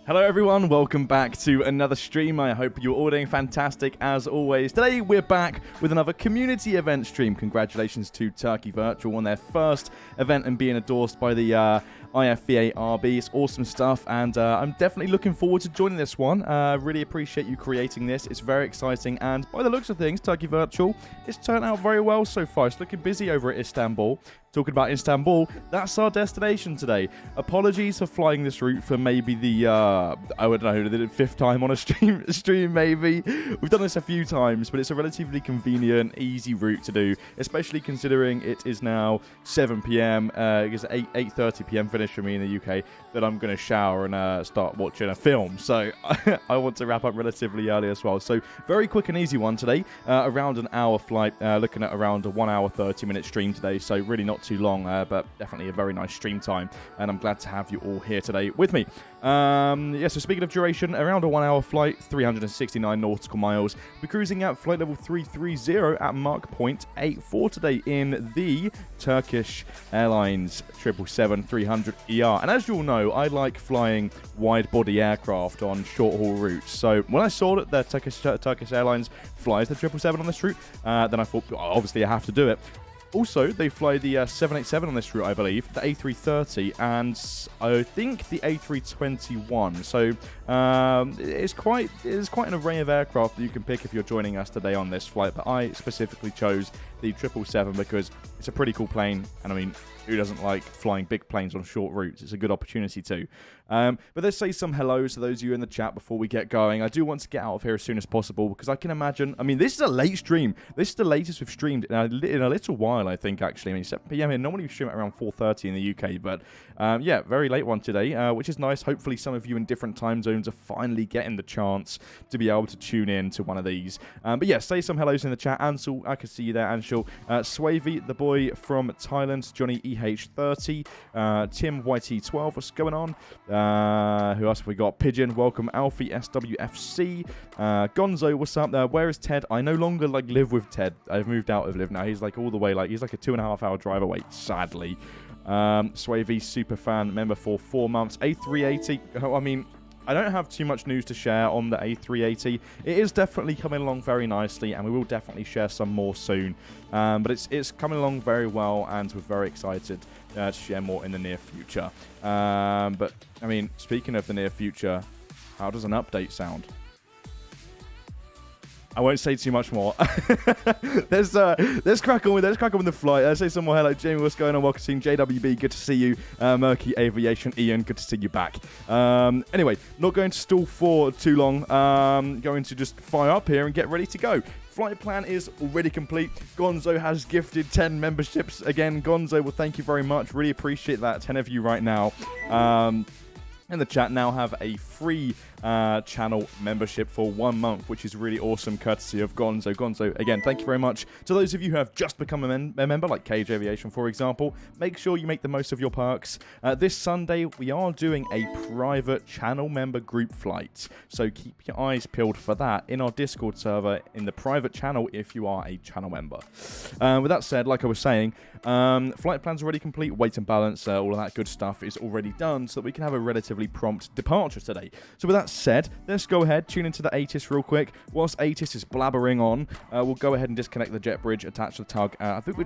Hello everyone, welcome back to another stream. I hope you're all doing fantastic as always. Today we're back with another community event stream. Congratulations to Turkey Virtual on their first event and being endorsed by the 𝗖𝗛𝗏𝗏𝗏𝗏. It's awesome stuff, and I'm definitely looking forward to joining this one. Really appreciate you creating this. It's very exciting, and by the looks of things, Turkey Virtual, it's turned out very well so far. It's looking busy over at Istanbul. Talking about Istanbul, that's our destination today. Apologies for flying this route for maybe the, I don't know, the fifth time on a stream maybe. We've done this a few times, but it's a relatively convenient, easy route to do, especially considering it is now 7 p.m. It's 8:30 p.m. finish for me in the UK, that I'm going to shower and start watching a film. So I want to wrap up relatively early as well. So very quick and easy one today. Around an hour flight, looking at around a 1 hour 30-minute stream today. So really not too long, but definitely a very nice stream time, and I'm glad to have you all here today with me. Yeah, so speaking of duration, around a 1 hour flight, 369 nautical miles. We're cruising at flight level 330 at Mach 0.84 today in the Turkish Airlines 777-300ER. And as you all know, I like flying wide-body aircraft on short-haul routes. So when I saw that the Turkish Airlines flies the 777 on this route, then I thought, oh, obviously I have to do it. Also, they fly the 787 on this route, I believe, the A330, and I think the A321. So it's quite an array of aircraft that you can pick if you're joining us today on this flight. But I specifically chose the 777 because it's a pretty cool plane, and I mean, who doesn't like flying big planes on short routes? It's a good opportunity too. But let's say some hellos to those of you in the chat before we get going. I do want to get out of here as soon as possible because I can imagine, I mean, this is a late stream. This is the latest we've streamed in a little while, I think, actually. I mean, 7 p.m. here. Normally we stream at around 4:30 in the UK, but yeah, very late one today, which is nice. Hopefully some of you in different time zones are finally getting the chance to be able to tune in to one of these. But yeah, say some hellos in the chat. Ansel, I can see you there, and potential. 𝗖𝗛𝗡𝗘𝗥𝗦𝗛, the boy from Thailand, Johnny EH30, Tim YT12, what's going on? Who else have we got? Pigeon, welcome. Alfie SWFC, Gonzo, what's up there? Where is Ted? I no longer like live with Ted. I've moved out of live now. He's like all the way, like he's like a 2.5 hour drive away, sadly. 𝗖𝗛𝗡𝗘𝗥𝗦𝗛, super fan, member for 4 months. A380, I mean, I don't have too much news to share on the A380. It is definitely coming along very nicely, and we will definitely share some more soon. But it's coming along very well, and we're very excited to share more in the near future. But, I mean, speaking of the near future, how does an update sound? I won't say too much more. let's crack on with the flight. Let's say some more hello, Jamie. What's going on? Welcome to JWB. Good to see you. Murky Aviation, Ian. Good to see you back. Anyway, not going to stall for too long. Going to just fire up here and get ready to go. Flight plan is already complete. Gonzo has gifted 10 memberships. Again, Gonzo, well, thank you very much. Really appreciate that. 10 of you right now. In the chat now have a free channel membership for 1 month, which is really awesome, courtesy of Gonzo. Gonzo, again, thank you very much. To those of you who have just become a member, like Cage Aviation, for example, make sure you make the most of your perks. This Sunday, we are doing a private channel member group flight, so keep your eyes peeled for that in our Discord server in the private channel if you are a channel member. With that said, like I was saying, flight plan's already complete, weight and balance, all of that good stuff is already done, so that we can have a relatively prompt departure today. So with that said, let's go ahead, tune into the ATIS real quick. Whilst ATIS is blabbering on, we'll go ahead and disconnect the jet bridge, attach the tug. I think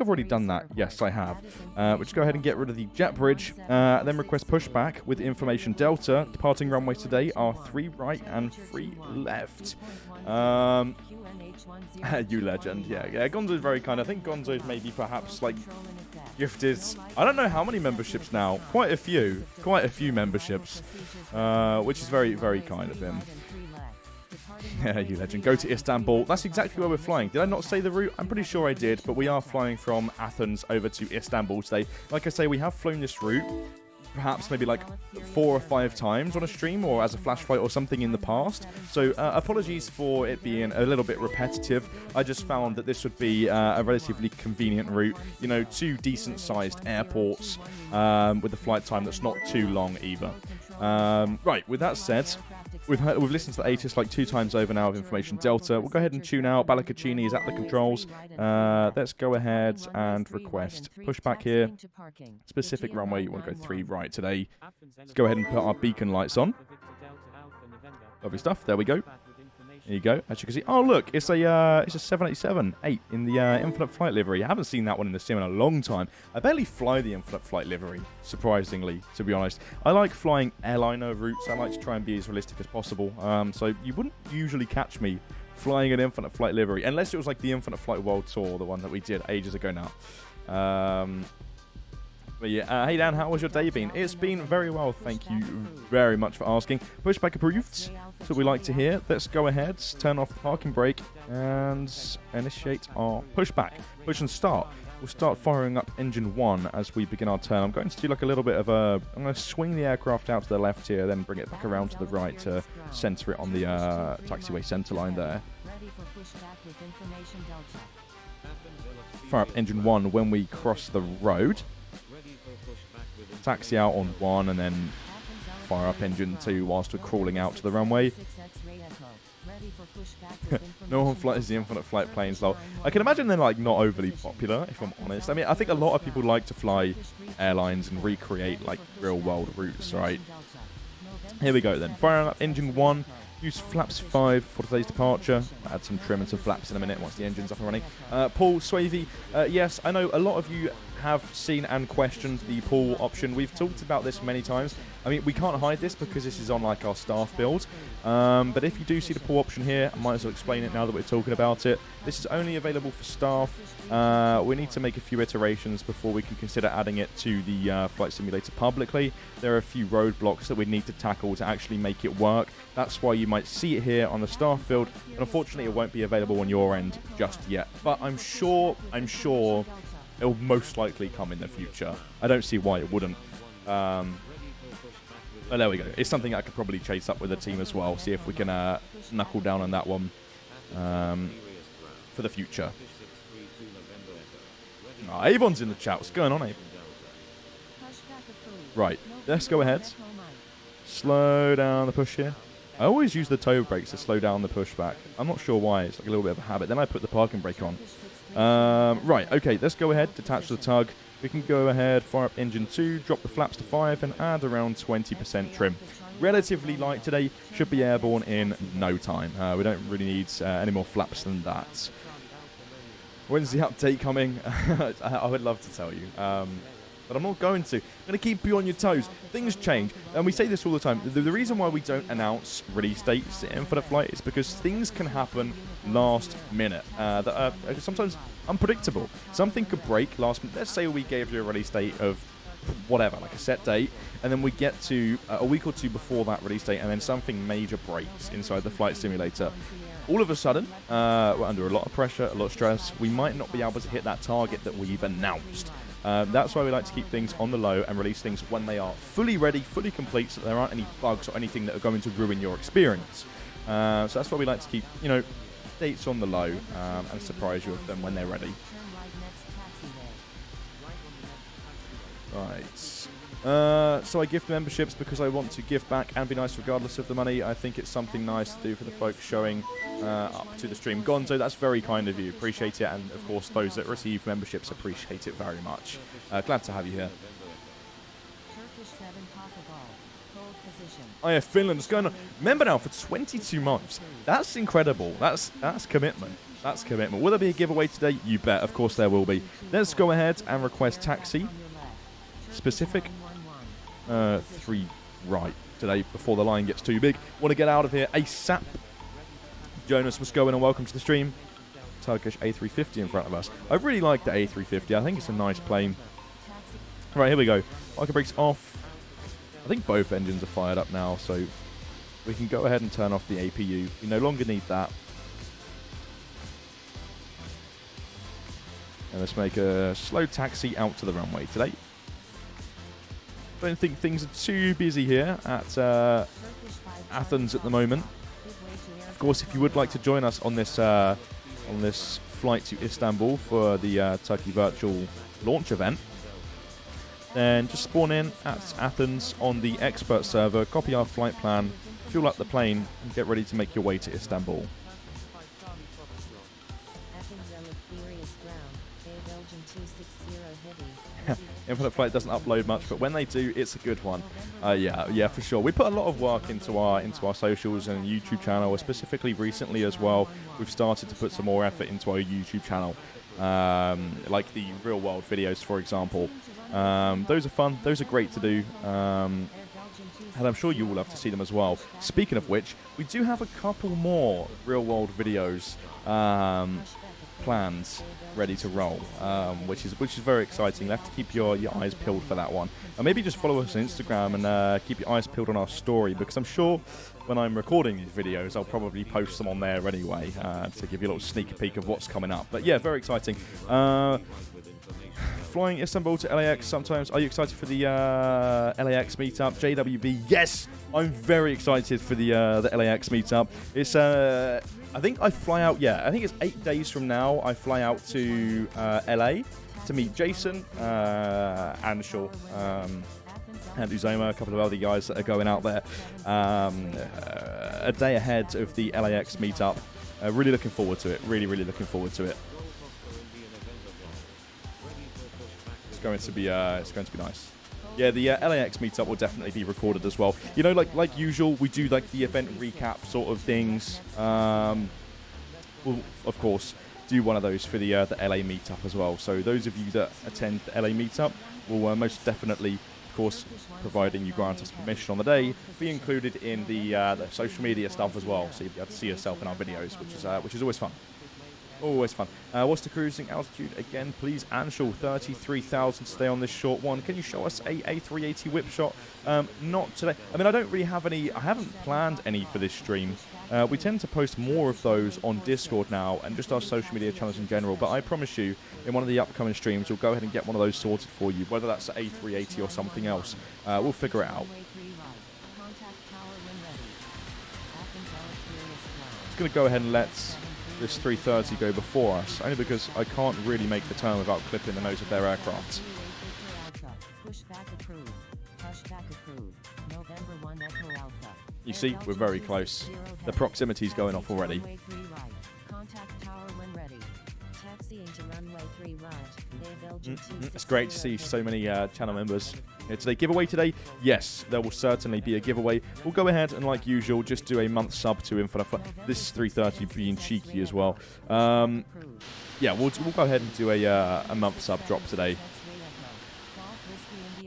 I've already done that. Yes, I have. We'll just go ahead and get rid of the jet bridge, then request pushback with information Delta. Departing runways today are 3 right and 3 left. You legend. Yeah, Gonzo's very kind. I think Gonzo's maybe perhaps like gifted, I don't know how many memberships now. Quite a few memberships, which is very, very kind of him. Yeah, you legend. Go to Istanbul. That's exactly where we're flying. Did I not say the route? I'm pretty sure I did, but we are flying from Athens over to Istanbul today. Like I say, we have flown this route perhaps maybe like 4 or 5 times on a stream or as a flash flight or something in the past. So apologies for it being a little bit repetitive. I just found that this would be a relatively convenient route. You know, 2 decent sized airports with a flight time that's not too long either. Right, with that said, we've listened to the ATIS like 2 times over now with information Delta. We'll go ahead and tune out. Balacaccini is at the controls. Let's go ahead and request pushback here. Specific runway, you want to go 3 right today. Let's go ahead and put our beacon lights on. Lovely stuff. There we go. There you go. As you can see, oh look, it's a 787-8 in the Infinite Flight livery. I haven't seen that one in the sim in a long time. I barely fly the Infinite Flight livery, surprisingly, to be honest. I like flying airliner routes. I like to try and be as realistic as possible. So you wouldn't usually catch me flying an Infinite Flight livery, unless it was like the Infinite Flight World Tour, the one that we did ages ago now. But yeah, hey Dan, how was your day been? It's been very well, thank you very much for asking. Pushback approved, that's what we like to hear. Let's go ahead, turn off the parking brake, and initiate our pushback. Push and start. We'll start firing up engine 1 as we begin our turn. I'm going to do like a little bit of a... I'm going to swing the aircraft out to the left here, then bring it back around to the right to center it on the taxiway center line there. Fire up engine 1 when we cross the road. Taxi out on 1 and then fire up engine 2 whilst we're crawling out to the runway. No one flies the Infinite Flight planes though. I can imagine they're like not overly popular, if I'm honest. I mean, I think a lot of people like to fly airlines and recreate like real world routes, right? Here we go then. Firing up engine 1. Use flaps 5 for today's departure. Add some trim and some flaps in a minute once the engine's up and running. Paul, 𝗖𝗛𝗡𝗘𝗥𝗦𝗛, yes, I know a lot of you have seen and questioned the pull option. We've talked about this many times. I mean, we can't hide this because this is on like our staff build. But if you do see the pull option here, I might as well explain it now that we're talking about it. This is only available for staff. We need to make a few iterations before we can consider adding it to the flight simulator publicly. There are a few roadblocks that we need to tackle to actually make it work. That's why you might see it here on the staff build. And unfortunately, it won't be available on your end just yet. But I'm sure it'll most likely come in the future. I don't see why it wouldn't. But there we go. It's something I could probably chase up with the team as well. See if we can knuckle down on that one for the future. Oh, Avon's in the chat. What's going on, Avon? Right, let's go ahead. Slow down the push here. I always use the toe brakes to slow down the pushback. I'm not sure why. It's like a little bit of a habit. Then I put the parking brake on. Right, okay, let's go ahead. Detach the tug. We can go ahead, fire up engine 2, drop the flaps to 5, and add around 20% trim. Relatively light today. Should be airborne in no time. We don't really need any more flaps than that. When's the update coming? I would love to tell you. But I'm not going to. I'm going to keep you on your toes. Things change. And we say this all the time. The reason why we don't announce release dates in Infinite Flight is because things can happen last minute that are sometimes unpredictable. Something could break last minute. Let's say we gave you a release date of whatever, like a set date, and then we get to a week or two before that release date, and then something major breaks inside the flight simulator. All of a sudden, we're under a lot of pressure, a lot of stress. We might not be able to hit that target that we've announced. That's why we like to keep things on the low and release things when they are fully ready, fully complete, so that there aren't any bugs or anything that are going to ruin your experience. So that's why we like to keep, you know, dates on the low and surprise you with them when they're ready. Right. So I gift memberships because I want to give back and be nice regardless of the money. I think it's something nice to do for the folks showing up to the stream. Gonzo, that's very kind of you. Appreciate it. And, of course, those that receive memberships appreciate it very much. Glad to have you here. Oh, yeah, Finland is going on. Member now for 22 months. That's incredible. That's commitment. That's commitment. Will there be a giveaway today? You bet. Of course there will be. Let's go ahead and request taxi. Specific 3 right today before the line gets too big. Want to get out of here ASAP. Jonas, what's going on? Welcome to the stream. Turkish A350 in front of us. I really like the A350. I think it's a nice plane. Right, here we go. Parking brakes off. I think both engines are fired up now, so we can go ahead and turn off the APU. We no longer need that. And let's make a slow taxi out to the runway today. I don't think things are too busy here at Athens at the moment. Of course, if you would like to join us on this flight to Istanbul for the Turkey Virtual launch event, then just spawn in at Athens on the expert server, copy our flight plan, fuel up the plane, and get ready to make your way to Istanbul. Infinite Flight doesn't upload much, but when they do, it's a good one. Yeah, for sure. We put a lot of work into our socials and YouTube channel, specifically recently as well. We've started to put some more effort into our YouTube channel, like the real world videos, for example. Those are fun. Those are great to do. And I'm sure you will love to see them as well. Speaking of which, we do have a couple more real world videos plans ready to roll, which is very exciting. You'll have to keep your eyes peeled for that one, and maybe just follow us on Instagram and keep your eyes peeled on our story, because I'm sure when I'm recording these videos I'll probably post them on there anyway to give you a little sneak peek of what's coming up. But yeah, very exciting. Flying Istanbul to LAX sometimes. Are you excited for the LAX meetup? JWB, yes, I'm very excited for the LAX meetup. It's I think I fly out, I think it's 8 days from now. I fly out to LA to meet Jason, Anshul, and Uzoma, a couple of other guys that are going out there a day ahead of the LAX meetup. Really looking forward to it. Really looking forward to it. It's going to be nice. Yeah, the LAX meetup will definitely be recorded as well. You know, like usual, we do like the event recap sort of things. We'll, of course, do one of those for the LA meetup as well. So those of you that attend the LA meetup will most definitely, of course, providing you grant us permission on the day, be included in the social media stuff as well. So you'll be able to see yourself in our videos, which is always fun. Always fun. What's the cruising altitude again, please? Anshul, 33,000 to stay on this short one. Can you show us a A380 whip shot? Not today. I mean, I don't really have any. I haven't planned any for this stream. We tend to post more of those on Discord now and just our social media channels in general. But I promise you, in one of the upcoming streams, we'll go ahead and get one of those sorted for you, whether that's an A380 or something else. We'll figure it out. Just going to go ahead and let's this 330 go before us, only because I can't really make the turn without clipping the nose of their aircraft. Pushback approved. Pushback approved. November 1 Echo Alpha. You see, we're very close. The proximity's going off already. Contact tower when ready. Taxiing to runway 3 right. It's great to see so many channel members here today. Giveaway today? Yes, there will certainly be a giveaway. We'll go ahead and, like usual, just do a month sub to Infinite. This 330 being cheeky as well. Yeah, we'll go ahead and do a month sub drop today.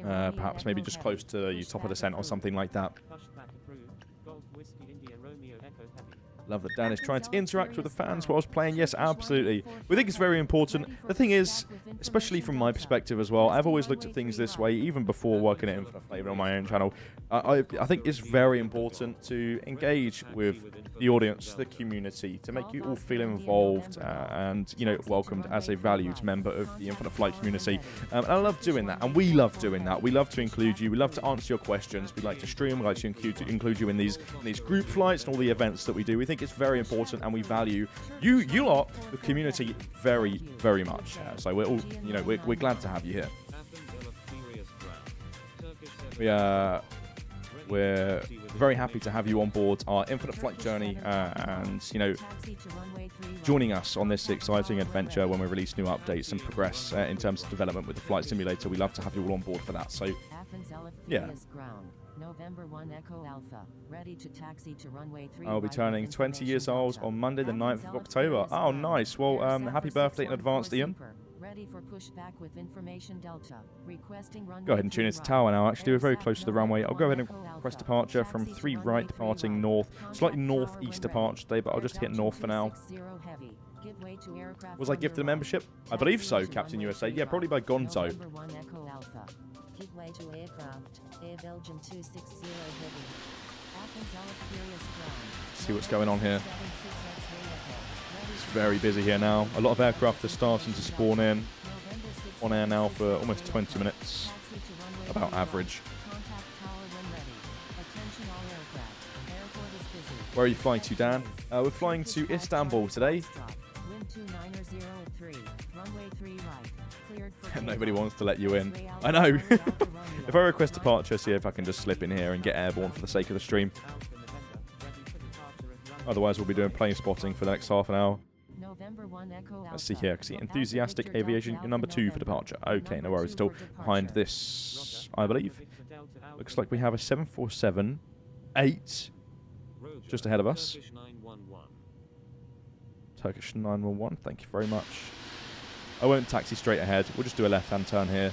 Perhaps maybe just close to the top of the ascent or something like that. Love that Dan is trying to interact with the fans whilst playing. Yes, absolutely. We think it's very important. The thing is, especially from my perspective as well, I've always looked at things this way, even before working at Infinite Flavor on my own channel. I think it's very important to engage with the audience, the community, to make you all feel involved and, you know, welcomed as a valued member of the Infinite Flight community. And I love doing that, and we love doing that. We love to include you. We love to answer your questions. We like to stream. We like to include you in these group flights and all the events that we do. We think it's very important, and we value you lot, the community, very, very much. So we're all, you know, we're glad to have you here. We're very happy to have you on board our Infinite Flight journey and, you know, joining us on this exciting adventure when we release new updates and progress in terms of development with the flight simulator. We love to have you all on board for that. So, yeah. November 1 Echo Alpha, ready to taxi to runway 3. I'll be turning 20 years old on Monday the 9th of October. Oh, nice. Well, happy birthday in advance, Ian. Ready for pushback with information Delta. Requesting runway. Go ahead and tune into tower now. Actually, we're very close to the runway. I'll go ahead and press departure from 3 right, departing north. Slightly northeast departure today, but I'll just hit north for now. Was I gifted a membership? I believe so, Captain USA. Yeah, probably by Gonzo. Give way to aircraft. Air Belgium 260 heavy. See what's going on here. It's very busy here now. A lot of aircraft are starting to spawn in. On air now for almost 20 minutes. About average. Where are you flying to, Dan? We're flying to Istanbul today. Nobody wants to let you in. I know. If I request departure, see if I can just slip in here and get airborne for the sake of the stream. Otherwise, we'll be doing plane spotting for the next half an hour. Let's see here. See, enthusiastic aviation, you're number 2 for departure. Okay, no worries. Still behind this, I believe. Looks like we have a 747-8 just ahead of us. Turkish 911. Thank you very much. I won't taxi straight ahead. We'll just do a left-hand turn here.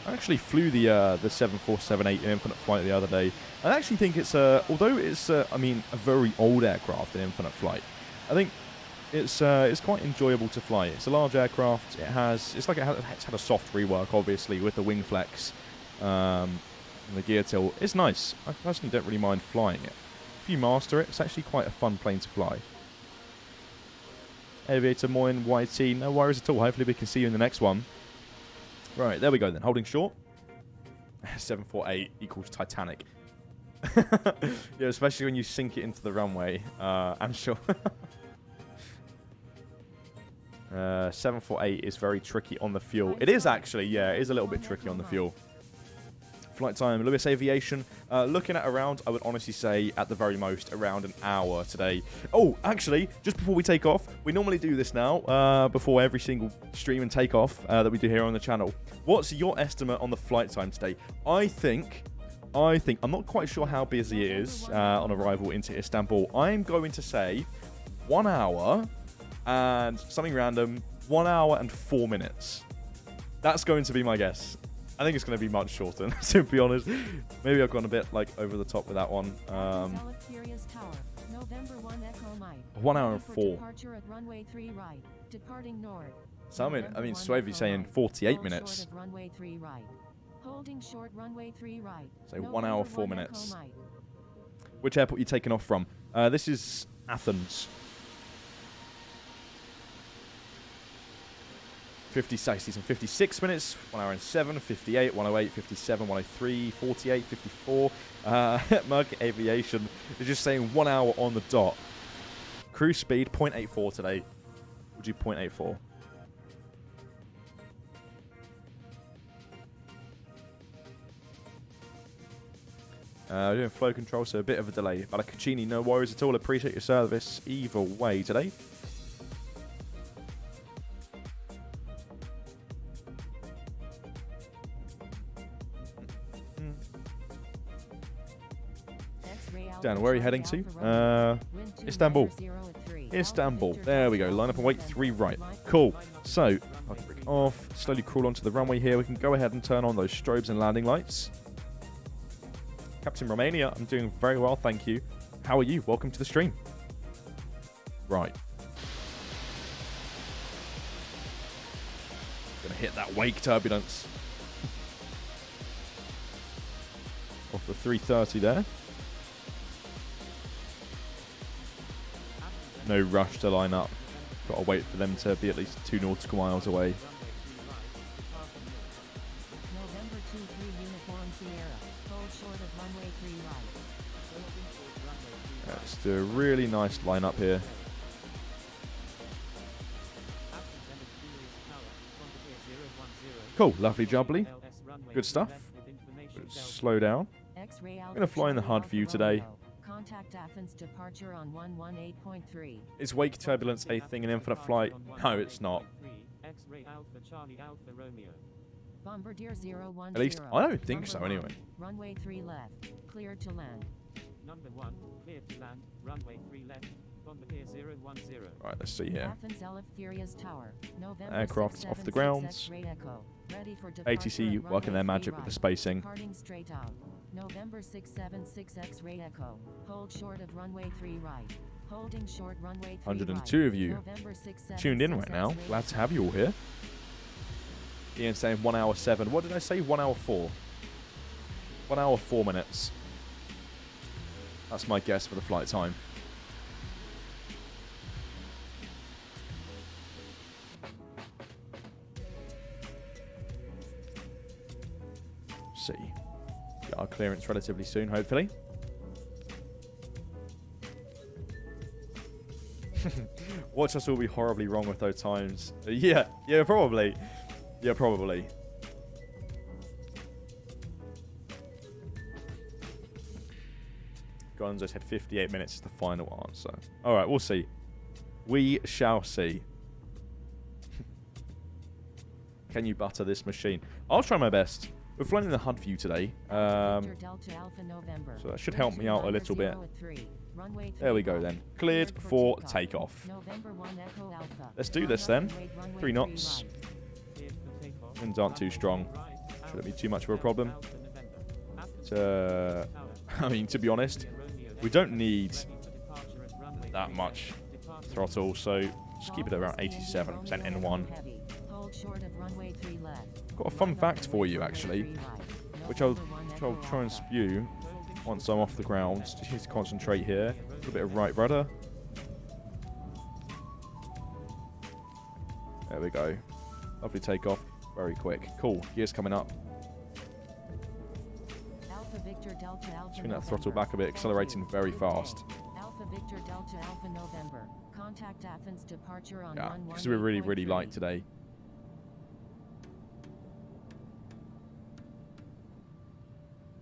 I actually flew the 747-8 in Infinite Flight the other day. I actually think it's although it's I mean, a very old aircraft in Infinite Flight, I think it's quite enjoyable to fly. It's a large aircraft. It's had a soft rework, obviously, with the wing flex. And the gear tilt. It's nice. I personally don't really mind flying it. If you master it, it's actually quite a fun plane to fly. Aviator Moin YT, no worries at all. Hopefully we can see you in the next one. Right, there we go then. Holding short. 748 equals Titanic. Yeah, especially when you sink it into the runway. I'm sure. 748 is very tricky on the fuel. It is actually, yeah, it is a little bit tricky on the fuel. Flight time, Lewis Aviation, looking at around, I would honestly say, at the very most, around an hour today. Oh, actually, just before we take off, we normally do this now, before every single stream and takeoff that we do here on the channel. What's your estimate on the flight time today? I think, I'm not quite sure how busy it is on arrival into Istanbul. I'm going to say 1 hour and something random, 1 hour and 4 minutes. That's going to be my guess. I think it's going to be much shorter, to be honest. Maybe I've gone a bit like over the top with that one. 1 hour and 4. So I mean, Swavey's saying 48 minutes. So 1 hour, 4 minutes. Which airport are you taking off from? This is Athens. 50 60s and 56 minutes, 1 hour and 7, 58, 108, 57, 103, 48, 54. Merck Aviation is just saying 1 hour on the dot. Cruise speed 0.84 today. We'll do 0.84. We're doing flow control, so a bit of a delay. 𝗖𝗛𝗡𝗟𝗏, no worries at all. Appreciate your service either way today. Dan, where are you heading to? Istanbul. Istanbul. There we go. Line up and wait. 3 right. Cool. So, I can break off. Slowly crawl onto the runway here. We can go ahead and turn on those strobes and landing lights. Captain Romania, I'm doing very well, thank you. How are you? Welcome to the stream. Right. Gonna hit that wake turbulence. Off the 330 there. No rush to line up. Gotta wait for them to be at least 2 nautical miles away. Let's do a really nice lineup here. Cool, lovely jubbly. Good stuff. Slow down. I'm going to fly in the HUD view today. Contact Athens departure on 118.3. Is wake turbulence a thing in infinite flight? No, it's not. Bombardier 010. At least I don't think so anyway. Runway 3 left. Cleared to land. Number 1, cleared to land. Runway 3 left. Bombardier 010. Right, let's see here. Athens Eleftheria's Tower. November Aircraft off the grounds. ATC working their magic with the spacing. Departing straight out. November 676 X-ray Echo. Hold short of runway 3 right. Holding short runway 3 102 right. of you tuned in right now. Glad to have you all here. Ian saying 1 hour 7. What did I say? 1 hour 4. 1 hour 4 minutes. That's my guess for the flight time. See. Get our clearance relatively soon, hopefully. Watch us all be horribly wrong with those times. Yeah, probably. Yeah, probably. Gonzo said 58 minutes is the final answer. All right, we'll see. We shall see. Can you butter this machine? I'll try my best. We're flying in the HUD view today. So that should help me out a little bit. There we go then. Cleared for takeoff. Let's do this then. 3 knots. Winds aren't too strong. Shouldn't be too much of a problem. I mean, to be honest, we don't need that much throttle, so just keep it around 87% N1. Got a fun fact for you, actually, which I'll try and spew once I'm off the ground. Just need to concentrate here. A little bit of right rudder. There we go. Lovely takeoff. Very quick. Cool. Gears coming up. Swing that throttle back a bit, accelerating very fast. Alpha Victor Delta Alpha November. Contact Athens departure on yeah, because we're really, really light today.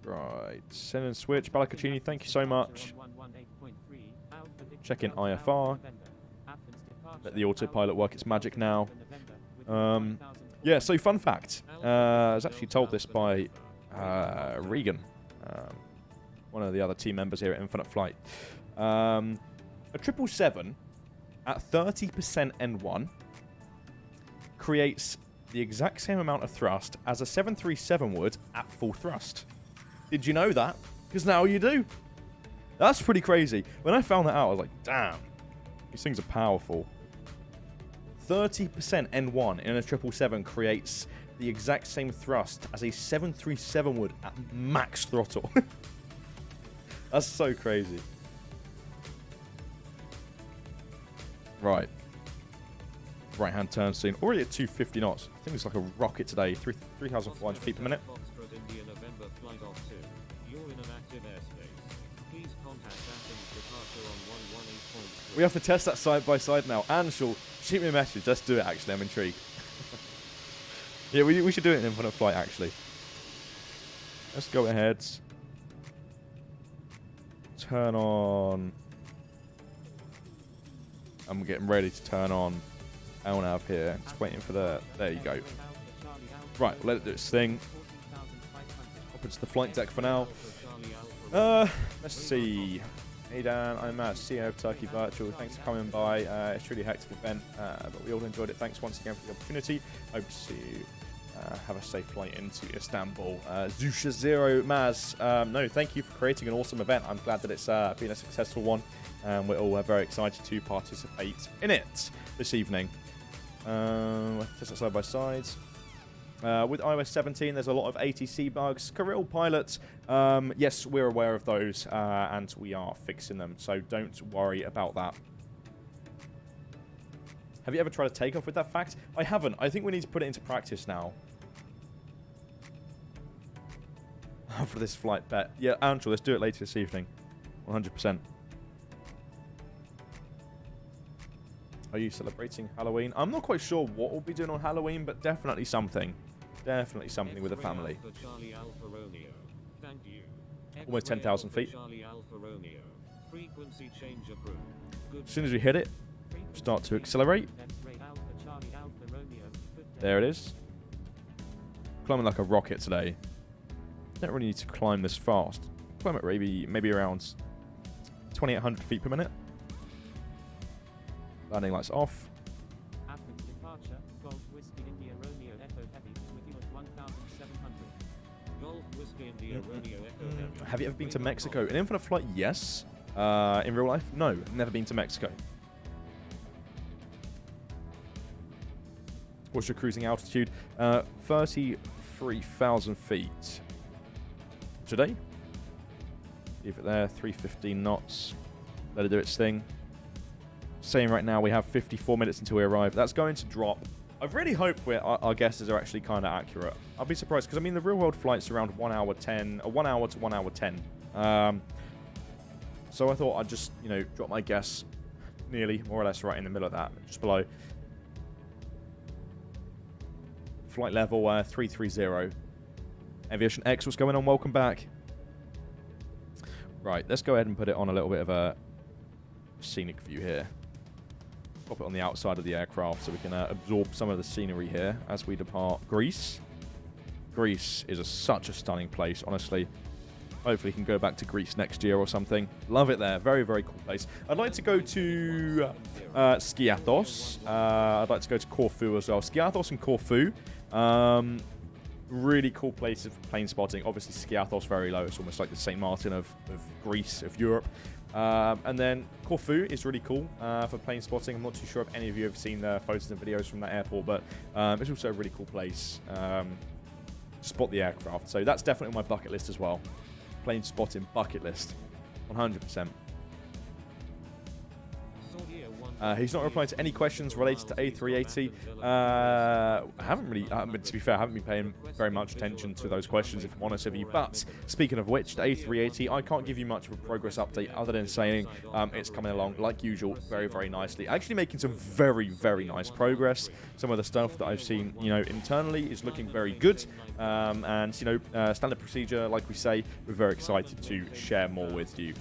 Right, send and switch. 𝗖𝗛𝗡𝗟𝗏, thank you so much. Check in IFR. Let the autopilot work its magic now. Yeah, so fun fact. I was actually told this by Regan, one of the other team members here at Infinite Flight. A 777 at 30% N1 creates the exact same amount of thrust as a 737 would at full thrust. Did you know that? Because now you do. That's pretty crazy. When I found that out, I was like, damn, these things are powerful. 30% N1 in a 777 creates the exact same thrust as a 737 would at max throttle. That's so crazy. Right. right-hand turn soon. Already at 250 knots. I think it's like a rocket today. 3,400 feet per minute. We have to test that side by side now. Anshul, shoot me a message. Let's do it, actually. I'm intrigued. Yeah, we should do it in infinite flight, actually. Let's go ahead. Turn on. I'm getting ready to turn on LNAV here. Just waiting for the... There you go. Right, let it do its thing. Up into the flight deck for now. Let's see. Hey Dan, I'm CEO of 𝗖𝗛𝗡𝗘𝗥𝗦𝗛𝗜. Thanks for coming by. It's a really hectic event, but we all enjoyed it. Thanks once again for the opportunity. Hope to see you. Have a safe flight into Istanbul. 𝗖𝗛𝗔𝗡𝗚𝗏. No, thank you for creating an awesome event. I'm glad that it's been a successful one. We're all very excited to participate in it this evening. Test it side by side. With iOS 17, there's a lot of ATC bugs. Kirill pilots, yes, we're aware of those, and we are fixing them, so don't worry about that. Have you ever tried to take off with that fact? I haven't. I think we need to put it into practice now. For this flight bet. Yeah, Andrew, let's do it later this evening. 100%. Are you celebrating Halloween? I'm not quite sure what we'll be doing on Halloween, but definitely something. Definitely something with the family. Almost 10,000 feet. As soon as we hit it, start to accelerate. There it is. Climbing like a rocket today. Don't really need to climb this fast. Climb at maybe around 2,800 feet per minute. Landing lights off. Have you ever been to Mexico? In infinite flight, yes. In real life, no. Never been to Mexico. What's your cruising altitude? 33,000 feet. Today? Leave it there. 315 knots. Let it do its thing. Saying right now we have 54 minutes until we arrive. That's going to drop. I really hope our guesses are actually kind of accurate. I'll be surprised because I mean the real world flight's around 1 hour 10, or 1 hour to 1 hour 10. So I thought I'd just drop my guess nearly more or less right in the middle of that, just below. Flight level 330. Aviation X, what's going on? Welcome back. Right, let's go ahead and put it on a little bit of a scenic view here. Pop it on the outside of the aircraft so we can absorb some of the scenery here as we depart Greece. Greece is such a stunning place, honestly. Hopefully we can go back to Greece next year or something. Love it there. Very, very cool place. I'd like to go to 𝗖𝗛𝗡𝗏𝗏. I'd like to go to Corfu as well. 𝗖𝗛𝗡𝗏𝗏 and Corfu. Really cool places for plane spotting. Obviously, 𝗖𝗛𝗡𝗏's very low. It's almost like the St. Martin of Greece, of Europe. And then Corfu is really cool for plane spotting. I'm not too sure if any of you have seen the photos and videos from that airport, but it's also a really cool place to spot the aircraft. So that's definitely on my bucket list as well. Plane spotting bucket list. 100%. He's not replying to any questions related to A380. I haven't really, to be fair, I haven't been paying very much attention to those questions, if I'm honest with you. But speaking of which, the A380, I can't give you much of a progress update other than saying it's coming along, like usual, very, very nicely. Actually making some very, very nice progress. Some of the stuff that I've seen, internally is looking very good. And, standard procedure, like we say, we're very excited to share more with you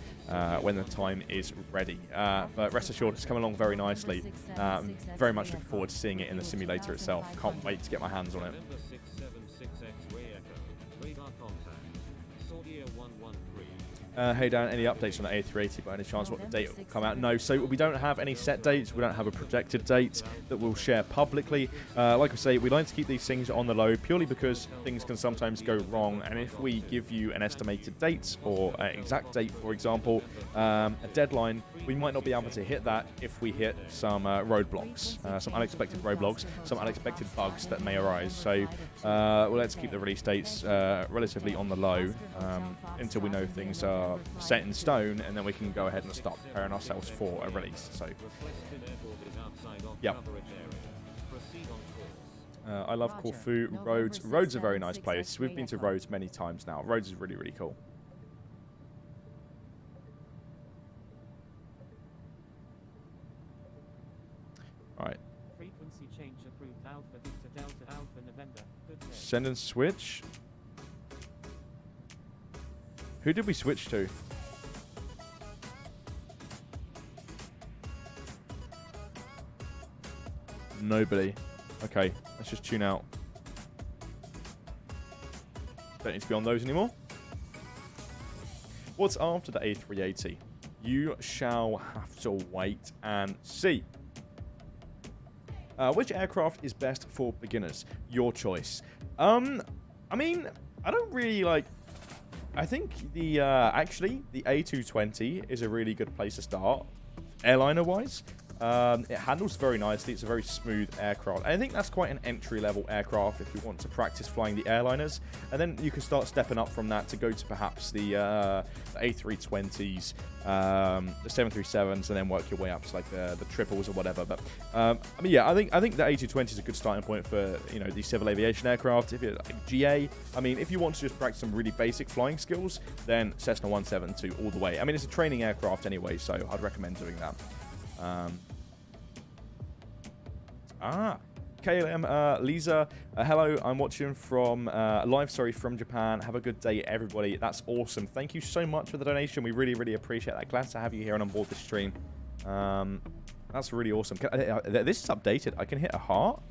when the time is ready. But rest assured, it's coming along very nicely. Very much looking forward to seeing it in the simulator itself. Can't wait to get my hands on it. Hey Dan, any updates on the A380 by any chance? What the date will come out? No, so we don't have any set dates. We don't have a projected date that we'll share publicly. Like I say, we like to keep these things on the low purely because things can sometimes go wrong. And if we give you an estimated date or an exact date, for example, a deadline, we might not be able to hit that if we hit some roadblocks, some unexpected roadblocks, some unexpected bugs that may arise. So let's keep the release dates relatively on the low until we know things are set in stone, and then we can go ahead and start preparing ourselves for a release. So, yeah. I love Roger. Corfu. November Rhodes. Rhodes are a very nice 676 place. We've been to Echo. Rhodes many times now. Rhodes is really, really cool. All right. Frequency change approved Alpha Victor Delta Alpha November. Good day. Send and switch. Who did we switch to? Nobody. Okay, let's just tune out. Don't need to be on those anymore. What's after the A380? You shall have to wait and see. Which aircraft is best for beginners? Your choice. I mean, I don't really like... I think the actually the A220 is a really good place to start, airliner-wise. It handles very nicely. It's a very smooth aircraft. I think that's quite an entry-level aircraft if you want to practice flying the airliners. And then you can start stepping up from that to go to perhaps the A320s, the 737s, and then work your way up to like the triples or whatever. But I mean, yeah, I think the A220 is a good starting point for the civil aviation aircraft. If you're like GA, I mean, if you want to just practice some really basic flying skills, then Cessna 172 all the way. I mean, it's a training aircraft anyway, so I'd recommend doing that. KLM, Lisa, hello, I'm watching from live, from Japan. Have a good day, everybody. That's awesome. Thank you so much for the donation. We really, really appreciate that. Glad to have you here and on board the stream. That's really awesome. This is updated. I can hit a heart.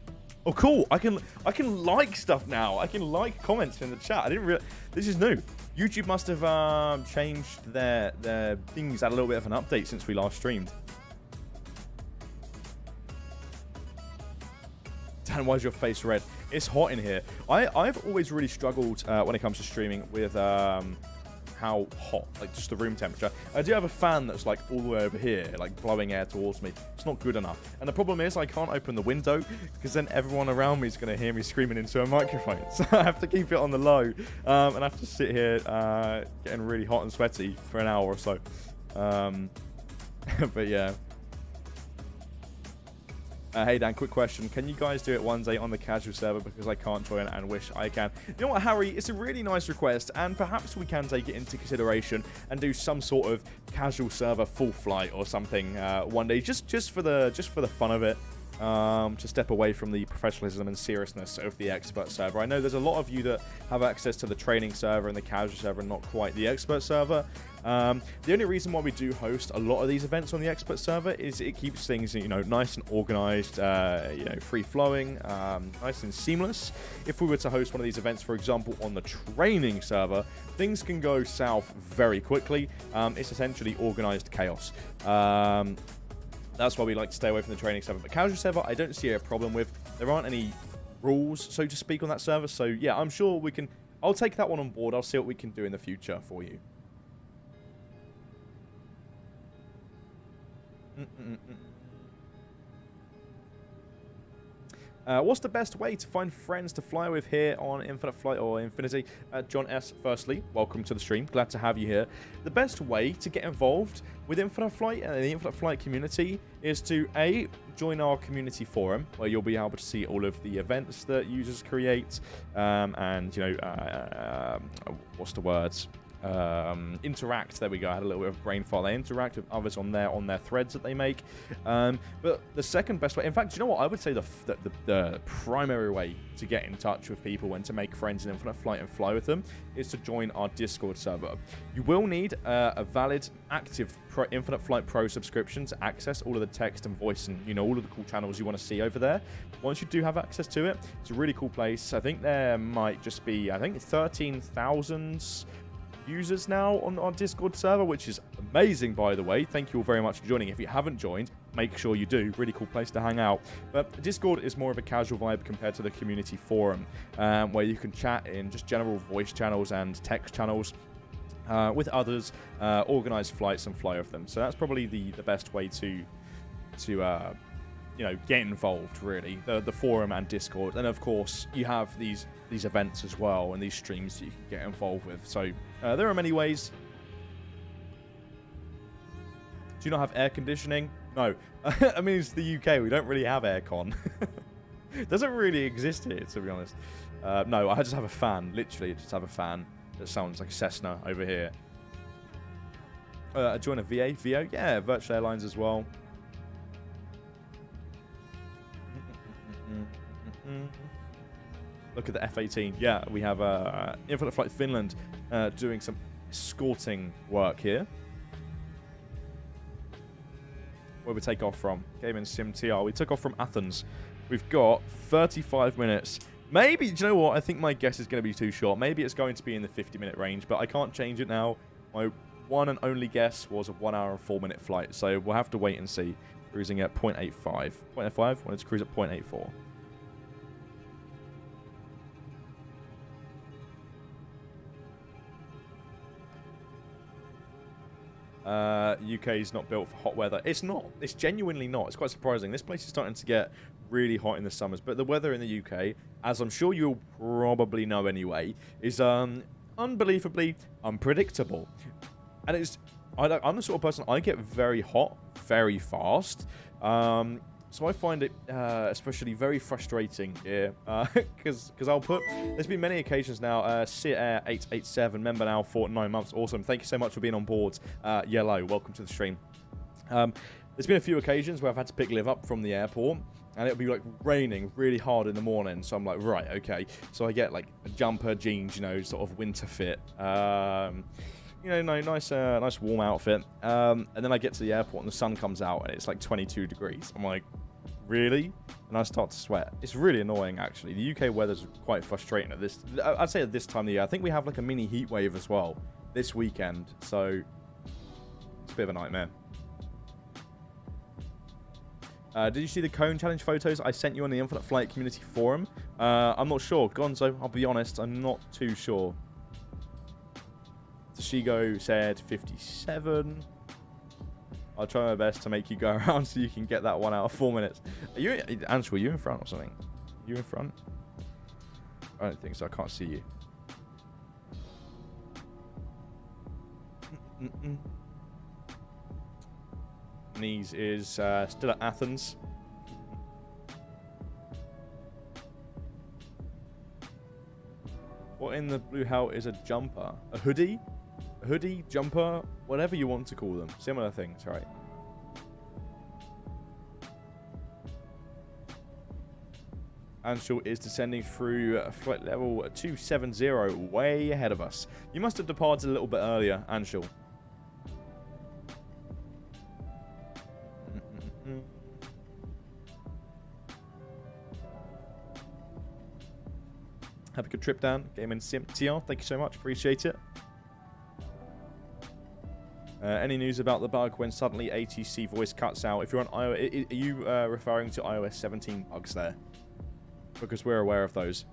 Oh, cool. I can like stuff now. I can like comments in the chat. I didn't realize this is new. YouTube must have changed their things, had a little bit of an update since we last streamed. Dan, why is your face red? It's hot in here. I've always really struggled when it comes to streaming with how hot, like just the room temperature. I do have a fan that's like all the way over here, like blowing air towards me. It's not good enough. And the problem is I can't open the window because then everyone around me is going to hear me screaming into a microphone. So I have to keep it on the low and I have to sit here getting really hot and sweaty for an hour or so. But yeah. Hey Dan, quick question. Can you guys do it one day on the casual server because I can't join and wish I can? You know what, Harry? It's a really nice request and perhaps we can take it into consideration and do some sort of casual server full flight or something one day just for the fun of it. To step away from the professionalism and seriousness of the expert server. I know there's a lot of you that have access to the training server and the casual server and not quite the expert server. The only reason why we do host a lot of these events on the expert server is it keeps things, nice and organized, free-flowing, nice and seamless. If we were to host one of these events, for example, on the training server, things can go south very quickly. It's essentially organized chaos. That's why we like to stay away from the training server. But casual server, I don't see a problem with. There aren't any rules, so to speak, on that server. So, yeah, I'm sure we can... I'll take that one on board. I'll see what we can do in the future for you. What's the best way to find friends to fly with here on Infinite Flight or Infinity? John S., firstly, welcome to the stream. Glad to have you here. The best way to get involved with Infinite Flight and the Infinite Flight community is to, A, join our community forum, where you'll be able to see all of the events that users create, and, what's the words? Interact. There we go. I had a little bit of brain fart. They interact with others on their threads that they make. But the second best way, in fact, do you know what? I would say the primary way to get in touch with people and to make friends in Infinite Flight and fly with them is to join our Discord server. You will need a valid, active Infinite Flight Pro subscription to access all of the text and voice and all of the cool channels you want to see over there. Once you do have access to it, it's a really cool place. I think there might just be 13,000 users now on our Discord server, which is amazing, by the way. Thank you all very much for joining. If you haven't joined, make sure you do. Really cool place to hang out. But Discord is more of a casual vibe compared to the community forum, where you can chat in just general voice channels and text channels with others, organize flights and fly with them. So that's probably the best way to get involved, really. The forum and Discord. And of course, you have these events as well and these streams that you can get involved with. So there are many ways. Do you not have air conditioning? No. I mean, it's the UK. We don't really have aircon. Doesn't really exist here, to be honest. No, I just have a fan. Literally, I just have a fan that sounds like a Cessna over here. Join a VA? VO? Yeah, Virtual Airlines as well. Look at the F-18. Yeah, we have Infinite Flight Finland doing some escorting work here. Where we take off from? Game in Sim TR. We took off from Athens. We've got 35 minutes. Maybe, do you know what? I think my guess is going to be too short. Maybe it's going to be in the 50-minute range, but I can't change it now. My one and only guess was a 1 hour and 4 minute flight, so we'll have to wait and see. Cruising at 0.85. 0.85? Wanted to cruise at 0.84. UK is not built for hot weather. It's not. It's genuinely not. It's quite surprising. This place is starting to get really hot in the summers, but the weather in the UK, as I'm sure you'll probably know anyway, is unbelievably unpredictable. And I'm the sort of person, I get very hot very fast. So I find it especially very frustrating here because I'll put... There's been many occasions now. 𝗖𝗛𝗡𝗘𝗟 887, member now for 9 months. Awesome. Thank you so much for being on board. Yellow, welcome to the stream. There's been a few occasions where I've had to pick Liv up from the airport and it'll be like raining really hard in the morning. So I'm like, right, okay. So I get like a jumper, jeans, you know, sort of winter fit. You know, nice warm outfit. And then I get to the airport and the sun comes out and it's like 22 degrees. I'm like, really? And I start to sweat. It's really annoying, actually. The UK weather's quite frustrating at this. I'd say at this time of the year. I think we have like a mini heat wave as well this weekend. So it's a bit of a nightmare. Did you see the cone challenge photos I sent you on the Infinite Flight community forum? I'm not sure. Gonzo, I'll be honest, I'm not too sure. Shigo said 57. I'll try my best to make you go around so you can get that 1 hour 4 minutes. Are you, Ansel, are you in front or something? You in front? I don't think so. I can't see you. Knees is still at Athens. What in the blue hell is a jumper? A hoodie? A hoodie, jumper, whatever you want to call them. Similar things, right? Anshul is descending through flight level 270, way ahead of us. You must have departed a little bit earlier, Anshul. Have a good trip down. Game in Sim TR. Thank you so much. Appreciate it. Any news about the bug when suddenly ATC voice cuts out? If you're on iOS, are you referring to iOS 17 bugs there? Because we're aware of those.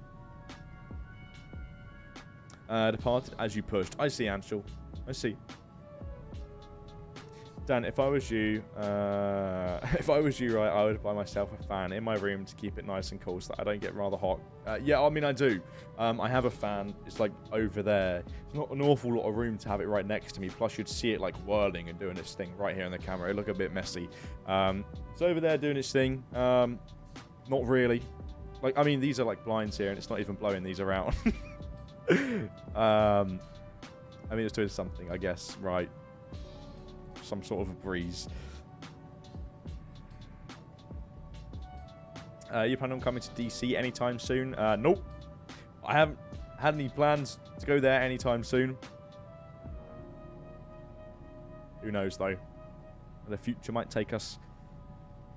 Departed as you pushed. I see, Anshul. I see. Dan, if I was you, right, I would buy myself a fan in my room to keep it nice and cool so that I don't get rather hot. Yeah, I mean, I do. I have a fan. It's like over there. It's not an awful lot of room to have it right next to me. Plus, you'd see it like whirling and doing its thing right here in the camera. It look a bit messy. It's over there doing its thing. Not really. Like, I mean, these are like blinds here, and it's not even blowing these around. I mean, it's doing something, I guess, right? Some sort of a breeze. You plan on coming to DC anytime soon? Nope. I haven't had any plans to go there anytime soon. Who knows, though? The future might take us.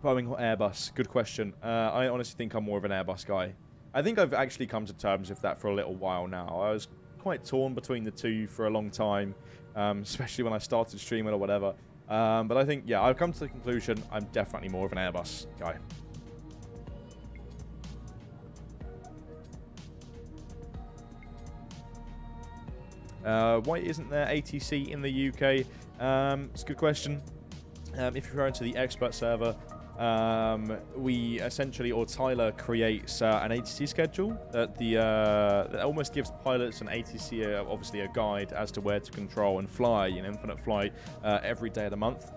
Boeing or Airbus? Good question. I honestly think I'm more of an Airbus guy. I think I've actually come to terms with that for a little while now. I was quite torn between the two for a long time, especially when I started streaming or whatever. But I think, yeah, I've come to the conclusion I'm definitely more of an Airbus guy. Why isn't there ATC in the UK? It's a good question. If you're referring to the expert server, we essentially, or Tyler creates an ATC schedule that almost gives pilots and ATC obviously a guide as to where to control and fly in infinite flight every day of the month.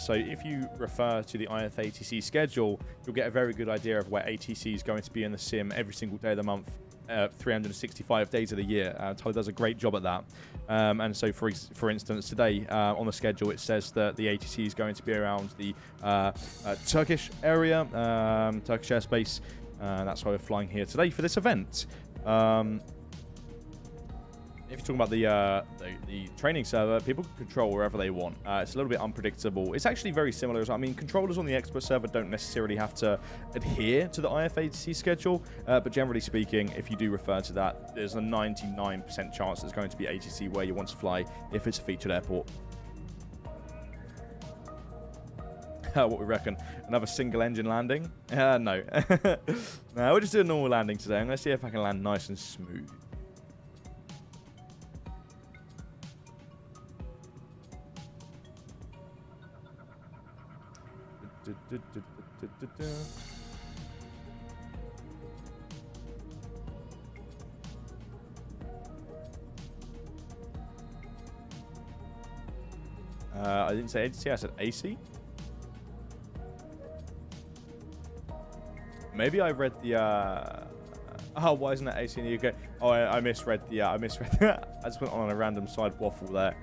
So if you refer to the IF ATC schedule, you'll get a very good idea of where ATC is going to be in the sim every single day of the month. 365 days of the year. Tyler does a great job at that. And so, for instance, today on the schedule, it says that the ATC is going to be around the Turkish area, Turkish airspace. That's why we're flying here today for this event. If you're talking about the training server, people can control wherever they want. It's a little bit unpredictable. It's actually very similar. I mean, controllers on the expert server don't necessarily have to adhere to the IFATC schedule, but generally speaking, if you do refer to that, there's a 99% chance there's going to be ATC where you want to fly if it's a featured airport. What we reckon? Another single engine landing? No. No, we'll just do a normal landing today. I'm going to see if I can land nice and smooth. I didn't say ATC, I said AC. Maybe I read the oh, why isn't it AC in the UK? Oh, I misread the I misread I just went on a random side waffle there.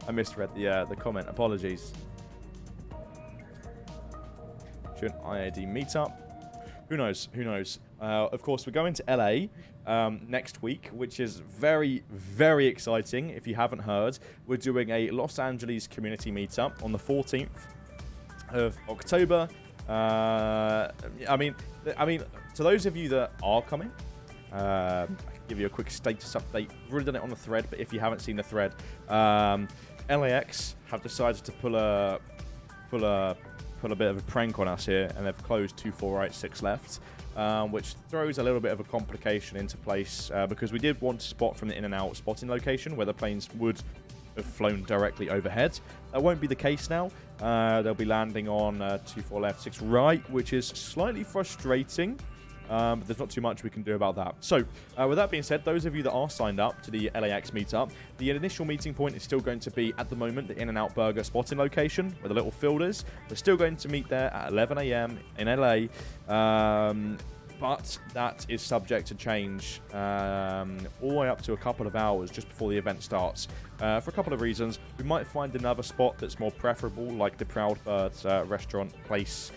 I misread the comment. Apologies. An IAD meetup. Who knows? Who knows? Of course, we're going to LA next week, which is very, very exciting. If you haven't heard, we're doing a Los Angeles community meetup on the 14th of October. I mean, to those of you that are coming, I can give you a quick status update. We've already done it on the thread, but if you haven't seen the thread, LAX have decided to pull a bit of a prank on us here, and they've closed 24 right, 6 left, which throws a little bit of a complication into place because we did want to spot from the in and out spotting location where the planes would have flown directly overhead. That won't be the case now. They'll be landing on 24 left, 6 right, which is slightly frustrating. But there's not too much we can do about that. So, with that being said, those of you that are signed up to the LAX meetup, the initial meeting point is still going to be, at the moment, the In-N-Out Burger spotting location, where the little field is. We're still going to meet there at 11 a.m. in LA, but that is subject to change all the way up to a couple of hours just before the event starts. For a couple of reasons. We might find another spot that's more preferable, like the Proud Birds restaurant place,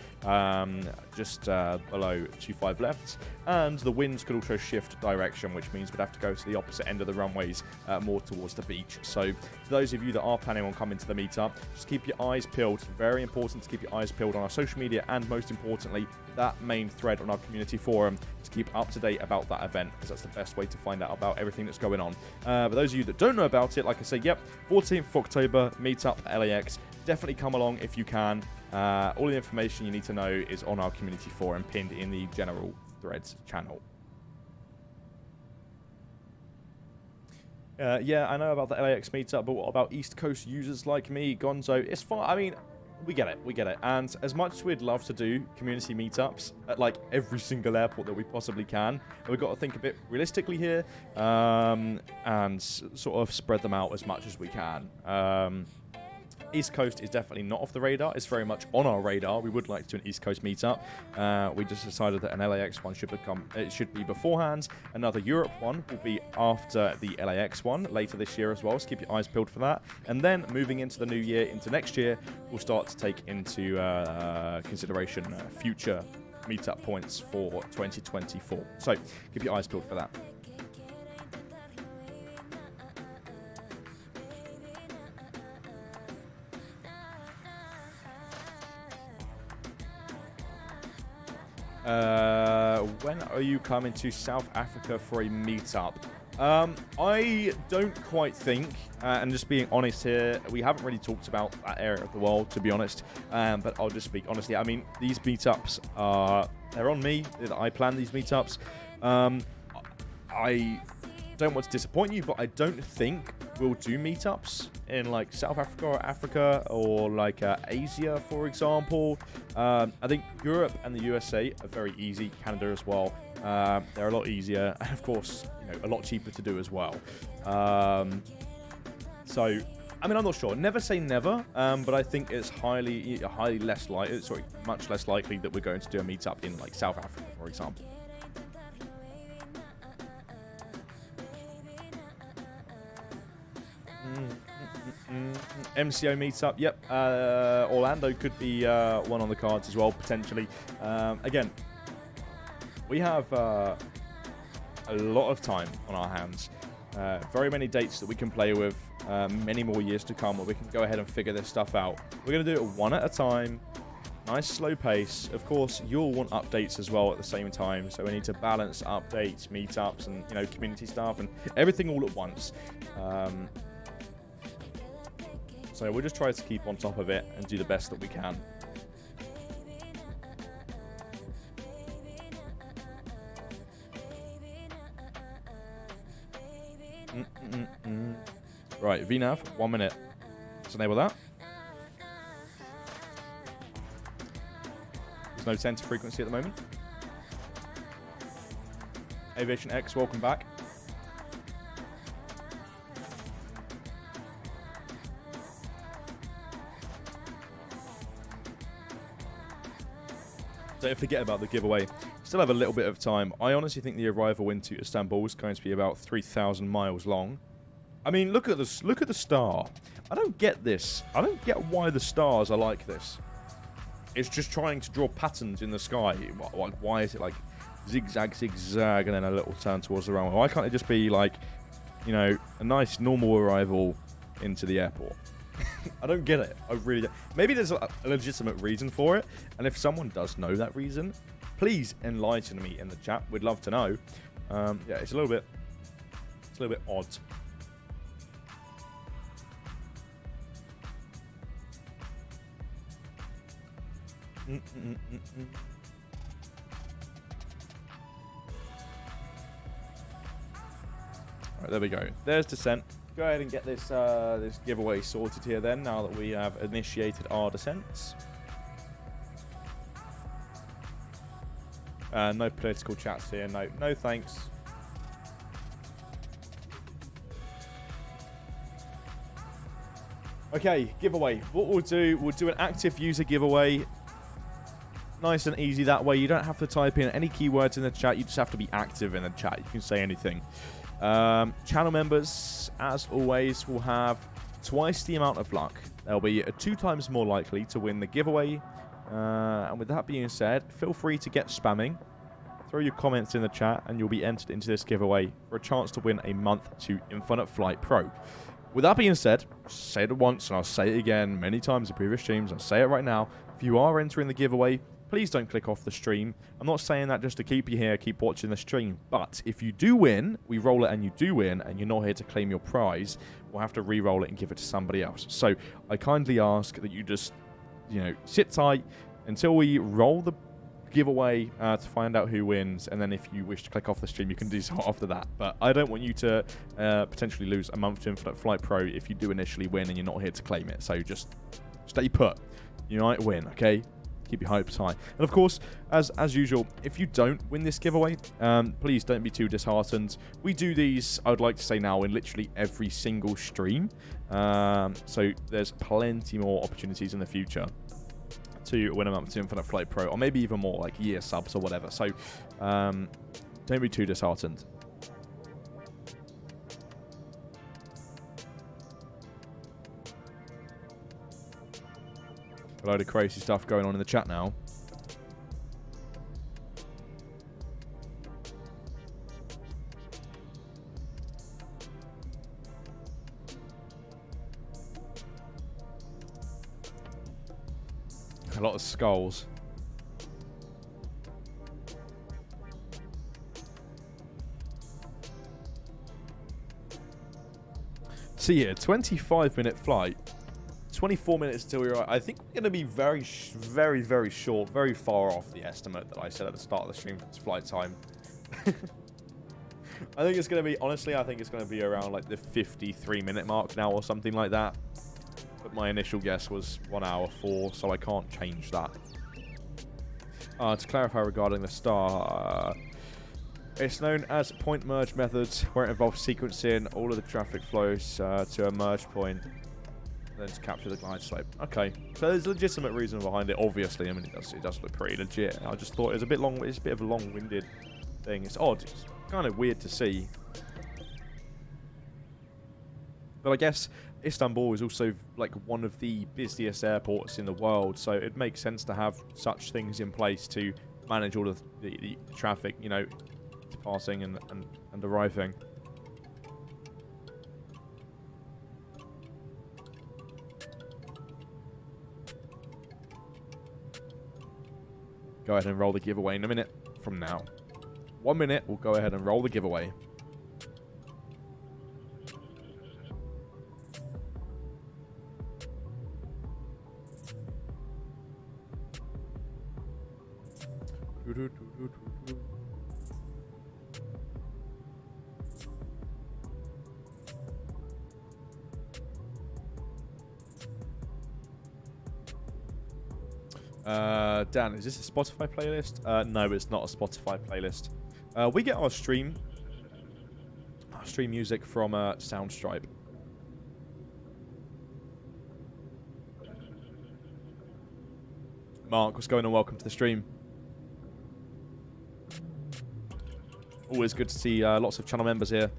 just below 25 left, and the winds could also shift direction, which means we'd have to go to the opposite end of the runways, more towards the beach. So to those of you that are planning on coming to the meetup, just keep your eyes peeled. It's very important to keep your eyes peeled on our social media, and most importantly, that main thread on our community forum to keep up to date about that event, because that's the best way to find out about everything that's going on. But those of you that don't know about it, like I say, yep, 14th of October, meetup at LAX. Definitely come along if you can. All the information you need to know is on our community forum, pinned in the general threads channel. Yeah, I know about the LAX meetup, but what about East Coast users like me, Gonzo? It's fine. I mean, we get it. And as much as we'd love to do community meetups at like every single airport that we possibly can, we've got to think a bit realistically here, and sort of spread them out as much as we can. East Coast is definitely not off the radar. It's very much on our radar. We would like to do an East Coast meetup. We just decided that an LAX one should be beforehand. Another Europe one will be after the LAX one later this year as well. So keep your eyes peeled for that. And then moving into the new year, into next year, we'll start to take into consideration future meetup points for 2024. So keep your eyes peeled for that. When are you coming to South Africa for a meetup? I don't quite think, and just being honest here, we haven't really talked about that area of the world, to be honest, but I'll just speak honestly. I mean, these meetups they're on me. I plan these meetups. I don't want to disappoint you, but I don't think we'll do meetups in like South Africa or Africa or like Asia, for example. I think Europe and the USA are very easy. Canada as well. They're a lot easier and, of course, you know, a lot cheaper to do as well. So, I mean, I'm not sure. Never say never, but I think it's much less likely that we're going to do a meetup in like South Africa, for example. MCO meetup, yep. Orlando could be one on the cards as well, potentially. Again, we have a lot of time on our hands. Very many dates that we can play with, many more years to come where we can go ahead and figure this stuff out. We're going to do it one at a time, nice slow pace. Of course, you'll want updates as well at the same time, so we need to balance updates, meetups, and, you know, community stuff and everything all at once. So we'll just try to keep on top of it and do the best that we can. Right, VNAV, 1 minute. Let's enable that. There's no center frequency at the moment. Aviation X, welcome back. Don't forget about the giveaway. Still have a little bit of time. I honestly think the arrival into Istanbul is going to be about 3,000 miles long. I mean, look at this. Look at the star. I don't get this. I don't get why the stars are like this. It's just trying to draw patterns in the sky. Why is it like zigzag, zigzag, and then a little turn towards the runway? Why can't it just be like, you know, a nice normal arrival into the airport? I don't get it. I really don't. Maybe there's a legitimate reason for it, and if someone does know that reason, please enlighten me in the chat. We'd love to know. Yeah, it's a little bit odd. Right, there we go. There's descent. Go ahead and get this this giveaway sorted here then, now that we have initiated our descents. No political chats here. No thanks. Okay, giveaway. What we'll do an active user giveaway. Nice and easy that way. You don't have to type in any keywords in the chat. You just have to be active in the chat. You can say anything. Channel members, as always, will have twice the amount of luck. They'll be 2 times more likely to win the giveaway. And with that being said, feel free to get spamming. Throw your comments in the chat and you'll be entered into this giveaway for a chance to win a month to Infinite Flight Pro. With that being said, say it once and I'll say it again many times in previous streams. I'll say it right now. If you are entering the giveaway, please don't click off the stream. I'm not saying that just to keep you here, keep watching the stream. But if you do win, we roll it and you do win, and you're not here to claim your prize, we'll have to re-roll it and give it to somebody else. So I kindly ask that you just, you know, sit tight until we roll the giveaway to find out who wins. And then if you wish to click off the stream, you can do so after that. But I don't want you to potentially lose a month to Infinite Flight Pro if you do initially win and you're not here to claim it. So just stay put. You might win, okay? Keep your hopes high. And of course, as usual, if you don't win this giveaway, please don't be too disheartened. We do these, I would like to say now, in literally every single stream. So there's plenty more opportunities in the future to win a month to Infinite Flight Pro, or maybe even more, like year subs or whatever. So don't be too disheartened. A load of crazy stuff going on in the chat now. A lot of skulls. So yeah, 25-minute flight. 24 minutes until we're... I think we're going to be very short, very far off the estimate that I said at the start of the stream for flight time. I think it's going to be, honestly, I think it's going to be around like the 53-minute mark now or something like that. But my initial guess was 1 hour 4, so I can't change that. To clarify regarding the star, it's known as point merge methods, where it involves sequencing all of the traffic flows to a merge point, then to capture the glide slope. Okay, so there's a legitimate reason behind it. Obviously, I mean it does look pretty legit. I just thought it was a bit long. It's a bit of a long-winded thing. It's odd. It's kind of weird to see. But I guess Istanbul is also like one of the busiest airports in the world, so it makes sense to have such things in place to manage all of the traffic, you know, departing and arriving. Go ahead and roll the giveaway in a minute from now. 1 minute, we'll go ahead and roll the giveaway. Dan, is this a Spotify playlist? No, it's not a Spotify playlist. We get our stream music from Soundstripe. Mark, what's going on? Welcome to the stream. Always good to see lots of channel members here.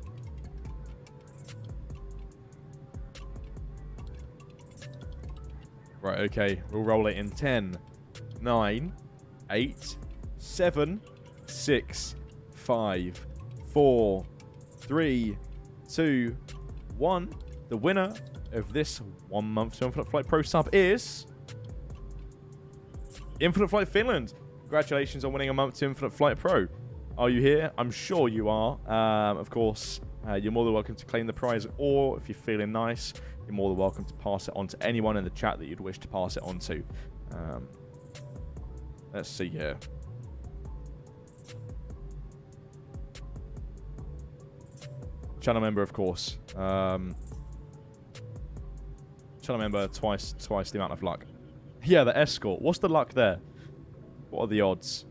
Right, okay. We'll roll it in 10, 9, 8, 7, 6, 5, 4, 3, 2, 1. The winner of this 1 month to Infinite Flight Pro sub is Infinite Flight Finland. Congratulations on winning a month to Infinite Flight Pro. Are you here? I'm sure you are. Of course, you're more than welcome to claim the prize, or if you're feeling nice, you're more than welcome to pass it on to anyone in the chat that you'd wish to pass it on to. Let's see here. Channel member, of course. Channel member, twice the amount of luck. Yeah, the escort. What's the luck there? What are the odds?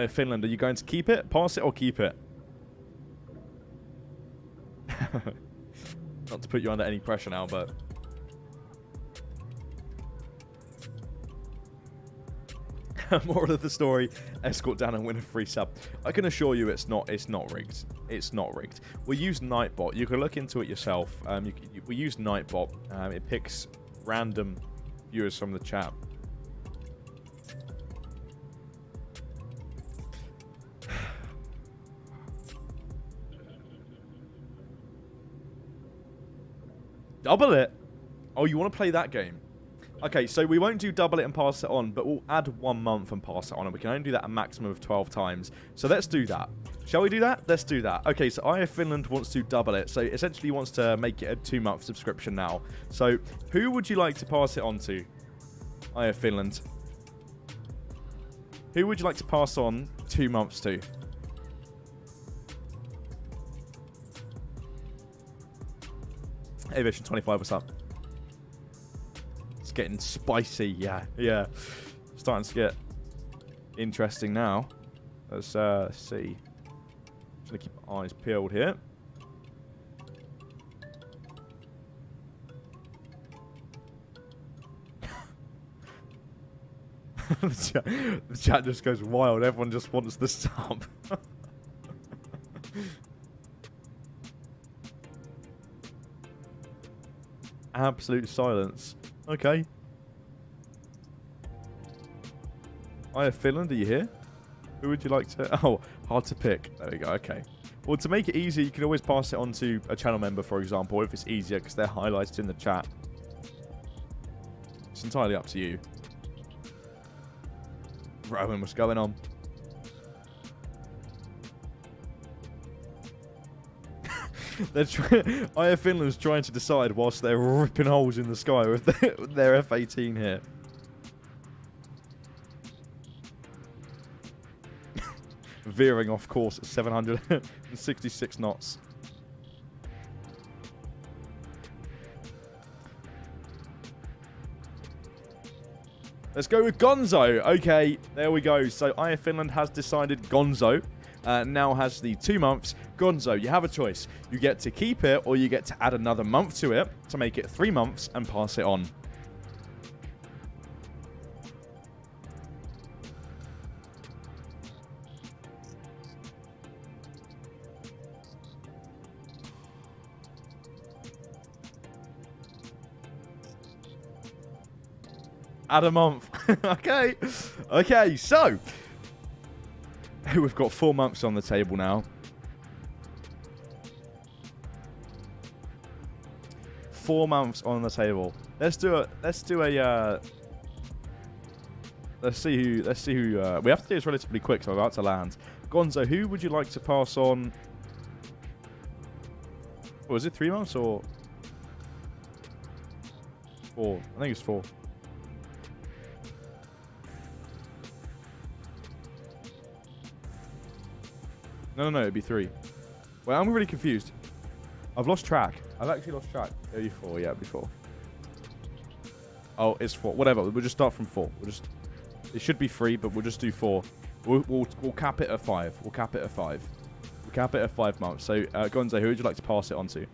Finland, are you going to keep it? Pass it or keep it? Not to put you under any pressure now, but... Moral of the story, escort down and win a free sub. I can assure you it's not rigged. It's not rigged. We use Nightbot. You can look into it yourself. We use Nightbot. It picks random viewers from the chat. Double it? Oh, you want to play that game? Okay, so we won't do double it and pass it on, but we'll add 1 month and pass it on, and we can only do that a maximum of 12 times. So let's do that. Shall we do that? Let's do that. Okay, so Finland wants to double it. So essentially he wants to make it a 2-month subscription now. So who would you like to pass it on to? Finland. Who would you like to pass on 2 months to? Aviation 25, what's up? It's getting spicy, yeah. Starting to get interesting now. Let's see. Just gonna keep my eyes peeled here. The chat just goes wild. Everyone just wants the sub. Absolute silence. Okay. Finland, are you here? Who would you like to... Oh, hard to pick. There we go. Okay. Well, to make it easier, you can always pass it on to a channel member, for example, if it's easier, because they're highlighted in the chat. It's entirely up to you. Rowan, what's going on? Finland's trying to decide whilst they're ripping holes in the sky with their F-18 here. veering off course at 766 knots. Let's go with Gonzo. Okay, there we go. So Air Finland has decided Gonzo now has the 2 months. Gonzo, you have a choice. You get to keep it, or you get to add another month to it to make it 3 months and pass it on. Add a month. Okay. Okay, so we've got 4 months on the table now. 4 months on the table. Let's see who we have to do this relatively quick, so I'm about to land. Gonzo, who would you like to pass on? Or is it 3 months or 4? I think it's 4. No, it'd be 3. Well, I'm really confused. I've lost track. I've actually lost track. It'd be 4, yeah, it'd be 4. Oh, it's 4. Whatever, we'll just start from 4. It should be 3, but we'll just do 4. We'll cap it at 5. We'll cap it at 5. We'll cap it at 5 months. So, Gonzo, who would you like to pass it on to?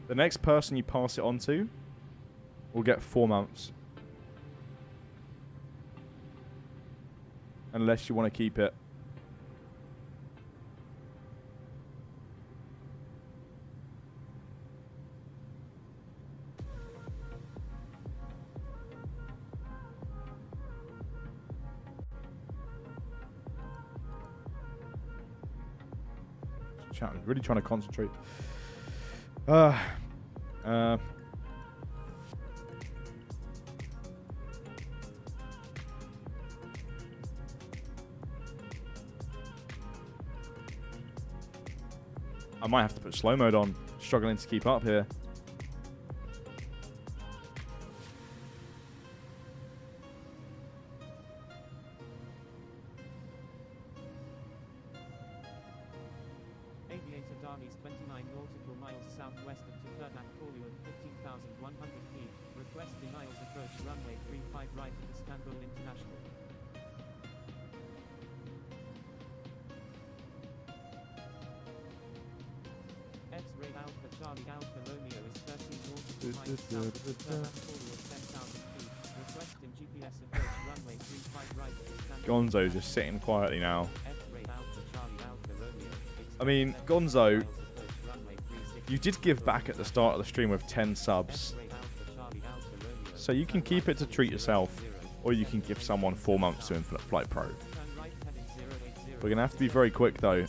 The next person you pass it on to will get 4 months. Unless you want to keep it. I'm really trying to concentrate. I might have to put slow mode on. Struggling to keep up here. Aviator Darni's 29 nautical miles southwest of 𝗠𝗘𝗡𝗥𝗦𝗛 at 15,100 feet. Request denials approach runway 35 right at Istanbul International. X-ray Alpha Charlie Alpha Romeo is 13 nautical miles south of 𝗠𝗘𝗡𝗥𝗦𝗛 at 10,000 feet. Request in GPS approach runway 35 right at Istanbul. Gonzo's just sitting quietly now. X-ray Alpha Charlie Alpha Romeo. I mean, Gonzo, you did give back at the start of the stream with 10 subs. So you can keep it to treat yourself, or you can give someone 4 months to Infinite Flight Pro. We're going to have to be very quick though,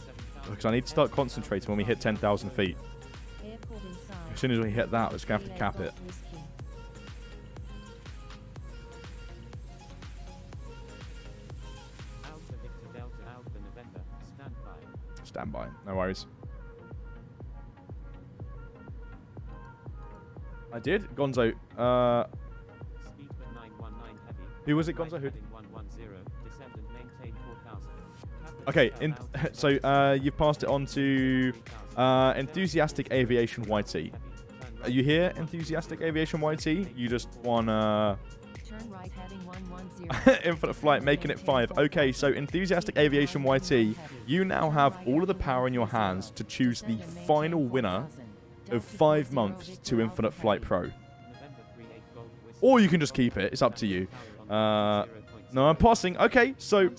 because I need to start concentrating when we hit 10,000 feet. As soon as we hit that, we're just going to have to cap it. Stand by. No worries. I did? Gonzo. Who was it, Gonzo? Who? Okay, so you've passed it on to Enthusiastic Aviation YT. Are you here, Enthusiastic Aviation YT? You just want Turn right heading 110. Infinite Flight, making it 5. Okay, so Enthusiastic Aviation YT, you now have all of the power in your hands to choose the final winner of 5 months to Infinite Flight Pro. Or you can just keep it. It's up to you. No, I'm passing. Okay, so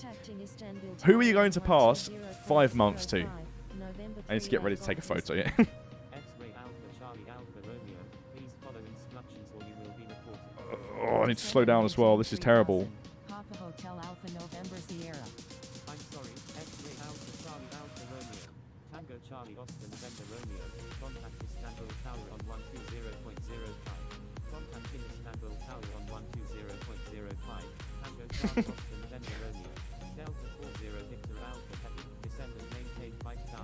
who are you going to pass 5 months to? I need to get ready to take a photo, yeah. Oh, I need to slow down as well. This is terrible. Papa Hotel Alpha November Sierra. I'm sorry, X-ray Alpha Charlie Alpha Romeo. Tango Charlie Oscar November Romeo. Contact Istanbul Tower on 120.05. Contact in Istanbul Tower on 120.05. Tango Charlie Oscar November Romeo. Delta 40 Victor Alpha Heavy. Descend and maintain 5,000.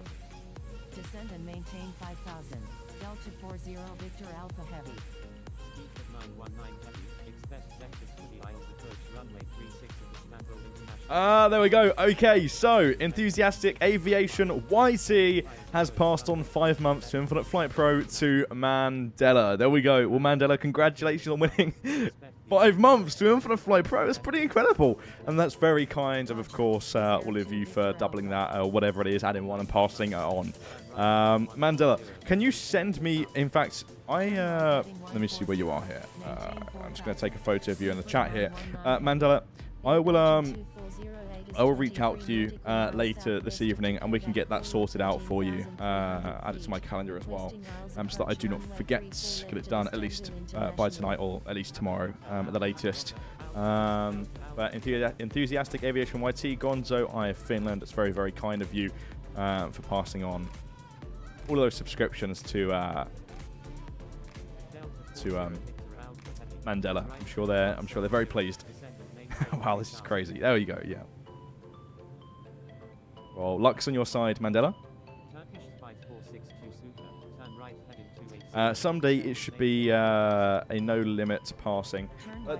Descend and maintain 5,000. Delta 40 Victor Alpha Heavy. Speed of 919 heavy. Expect vectors for the Isles approach runway 36 of Istanbul International. There we go. Okay, so Enthusiastic Aviation YT has passed on 5 months to Infinite Flight Pro to Mandela. There we go. Well, Mandela, congratulations on winning 5 months to Infinite Flight Pro. That's pretty incredible. And that's very kind of course, all of you for doubling that or whatever it is, adding one and passing it on. Mandela, can you send me, in fact, let me see where you are here. I'm just going to take a photo of you in the chat here. Mandela, I will reach out to you later this evening and we can get that sorted out for you. Add it to my calendar as well, so that I do not forget. Get it done at least by tonight or at least tomorrow at the latest. But Enthusiastic Aviation YT, Gonzo, I have Finland. It's very, very kind of you for passing on all of those subscriptions to Mandela. I'm sure they're very pleased. Wow, this is crazy. There you go. Yeah. Well, luck's on your side, Mandela. Someday it should be a no limit passing.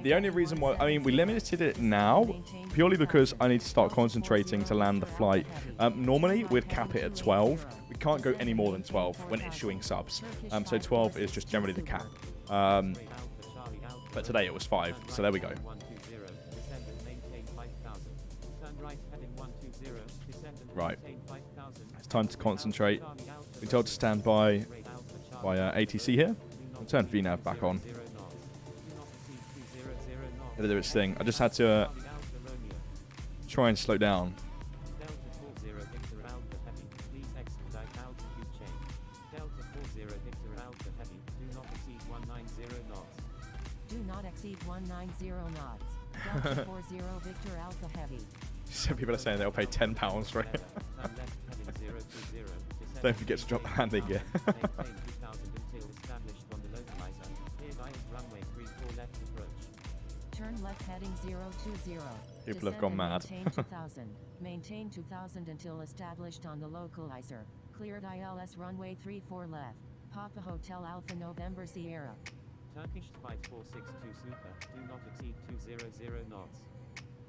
The only reason why, I mean, we limited it now purely because I need to start concentrating to land the flight. Normally we'd cap it at 12. We can't go any more than 12 when issuing subs. So 12 is just generally the cap. But today it was 5, so there we go. Right. It's time to concentrate. We're told to stand by ATC here. I'll turn VNAV back on. It'll do its thing. I just had to try and slow down. Do not exceed 190 knots. Delta 40 Victor Alpha Heavy. Some people are saying they'll pay £10 for it. Don't forget to drop the landing gear. Turn left heading 020. People have gone mad. Maintain 2000 until established on the localizer. Cleared ILS runway 34 left. Papa Hotel Alpha November Sierra. Turkish 5462 Super. Do not exceed 200 knots.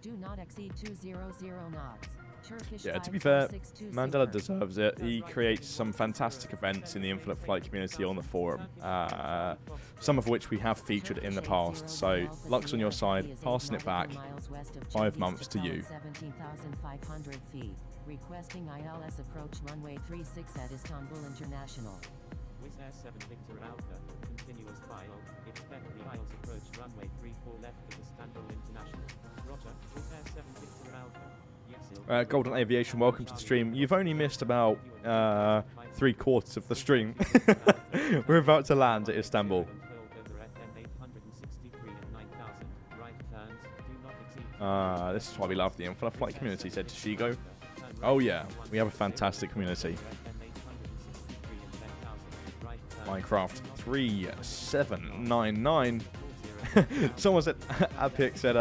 Do not exceed 200 knots. Turkish Yeah, to be fair, Mandela deserves it. He creates some fantastic events in the Infinite Flight community on the forum, some of which we have featured in the past. So, luck's on your side, passing it back. 5 months to you. 17,500 feet. Requesting ILS approach runway 36 at Istanbul International. Wizz Air 7 Victor Alpha, continuous file. Expect the ILS approach runway 34 left of Istanbul International. Roger, Wizz Air 7 Victor Alpha. Golden Aviation, welcome to the stream. You've only missed about 3/4 of the stream. We're about to land at Istanbul. This is why we love the Infinite Flight community, said Shigo. Oh yeah, we have a fantastic community. Minecraft 3799. Someone said, Apic said,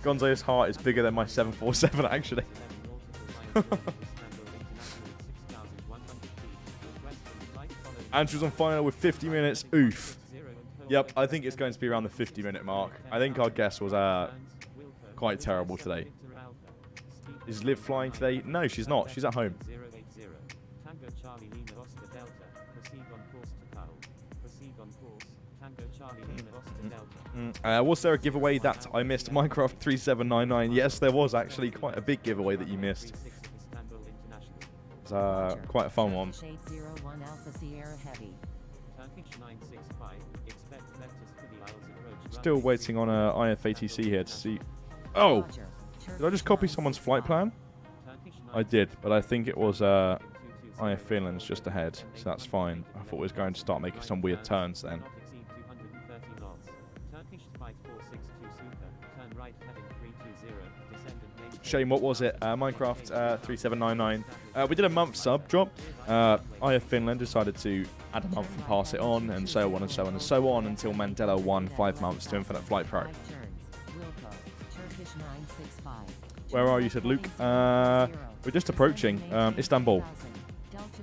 Gonzo's heart is bigger than my 747 actually. Andrew's on final with 50 minutes. Oof. Yep, I think it's going to be around the 50-minute mark. I think our guess was quite terrible today. Is Liv flying today? No, she's not. She's at home. Was there a giveaway that I missed? Minecraft 3799. Yes, there was actually quite a big giveaway that you missed. It's quite a fun one. Still waiting on a IFATC here to see. Oh! Did I just copy someone's flight plan? I did, but I think it was IF Finland's just ahead, so that's fine. I thought it was going to start making some weird turns then. Shane, what was it? Minecraft 3799. We did a month sub drop. IF Finland decided to add a month and pass it on, and so on and so on and so on until Mandela won 5 months to Infinite Flight Pro. Where are you, said Luke? We're just approaching Istanbul.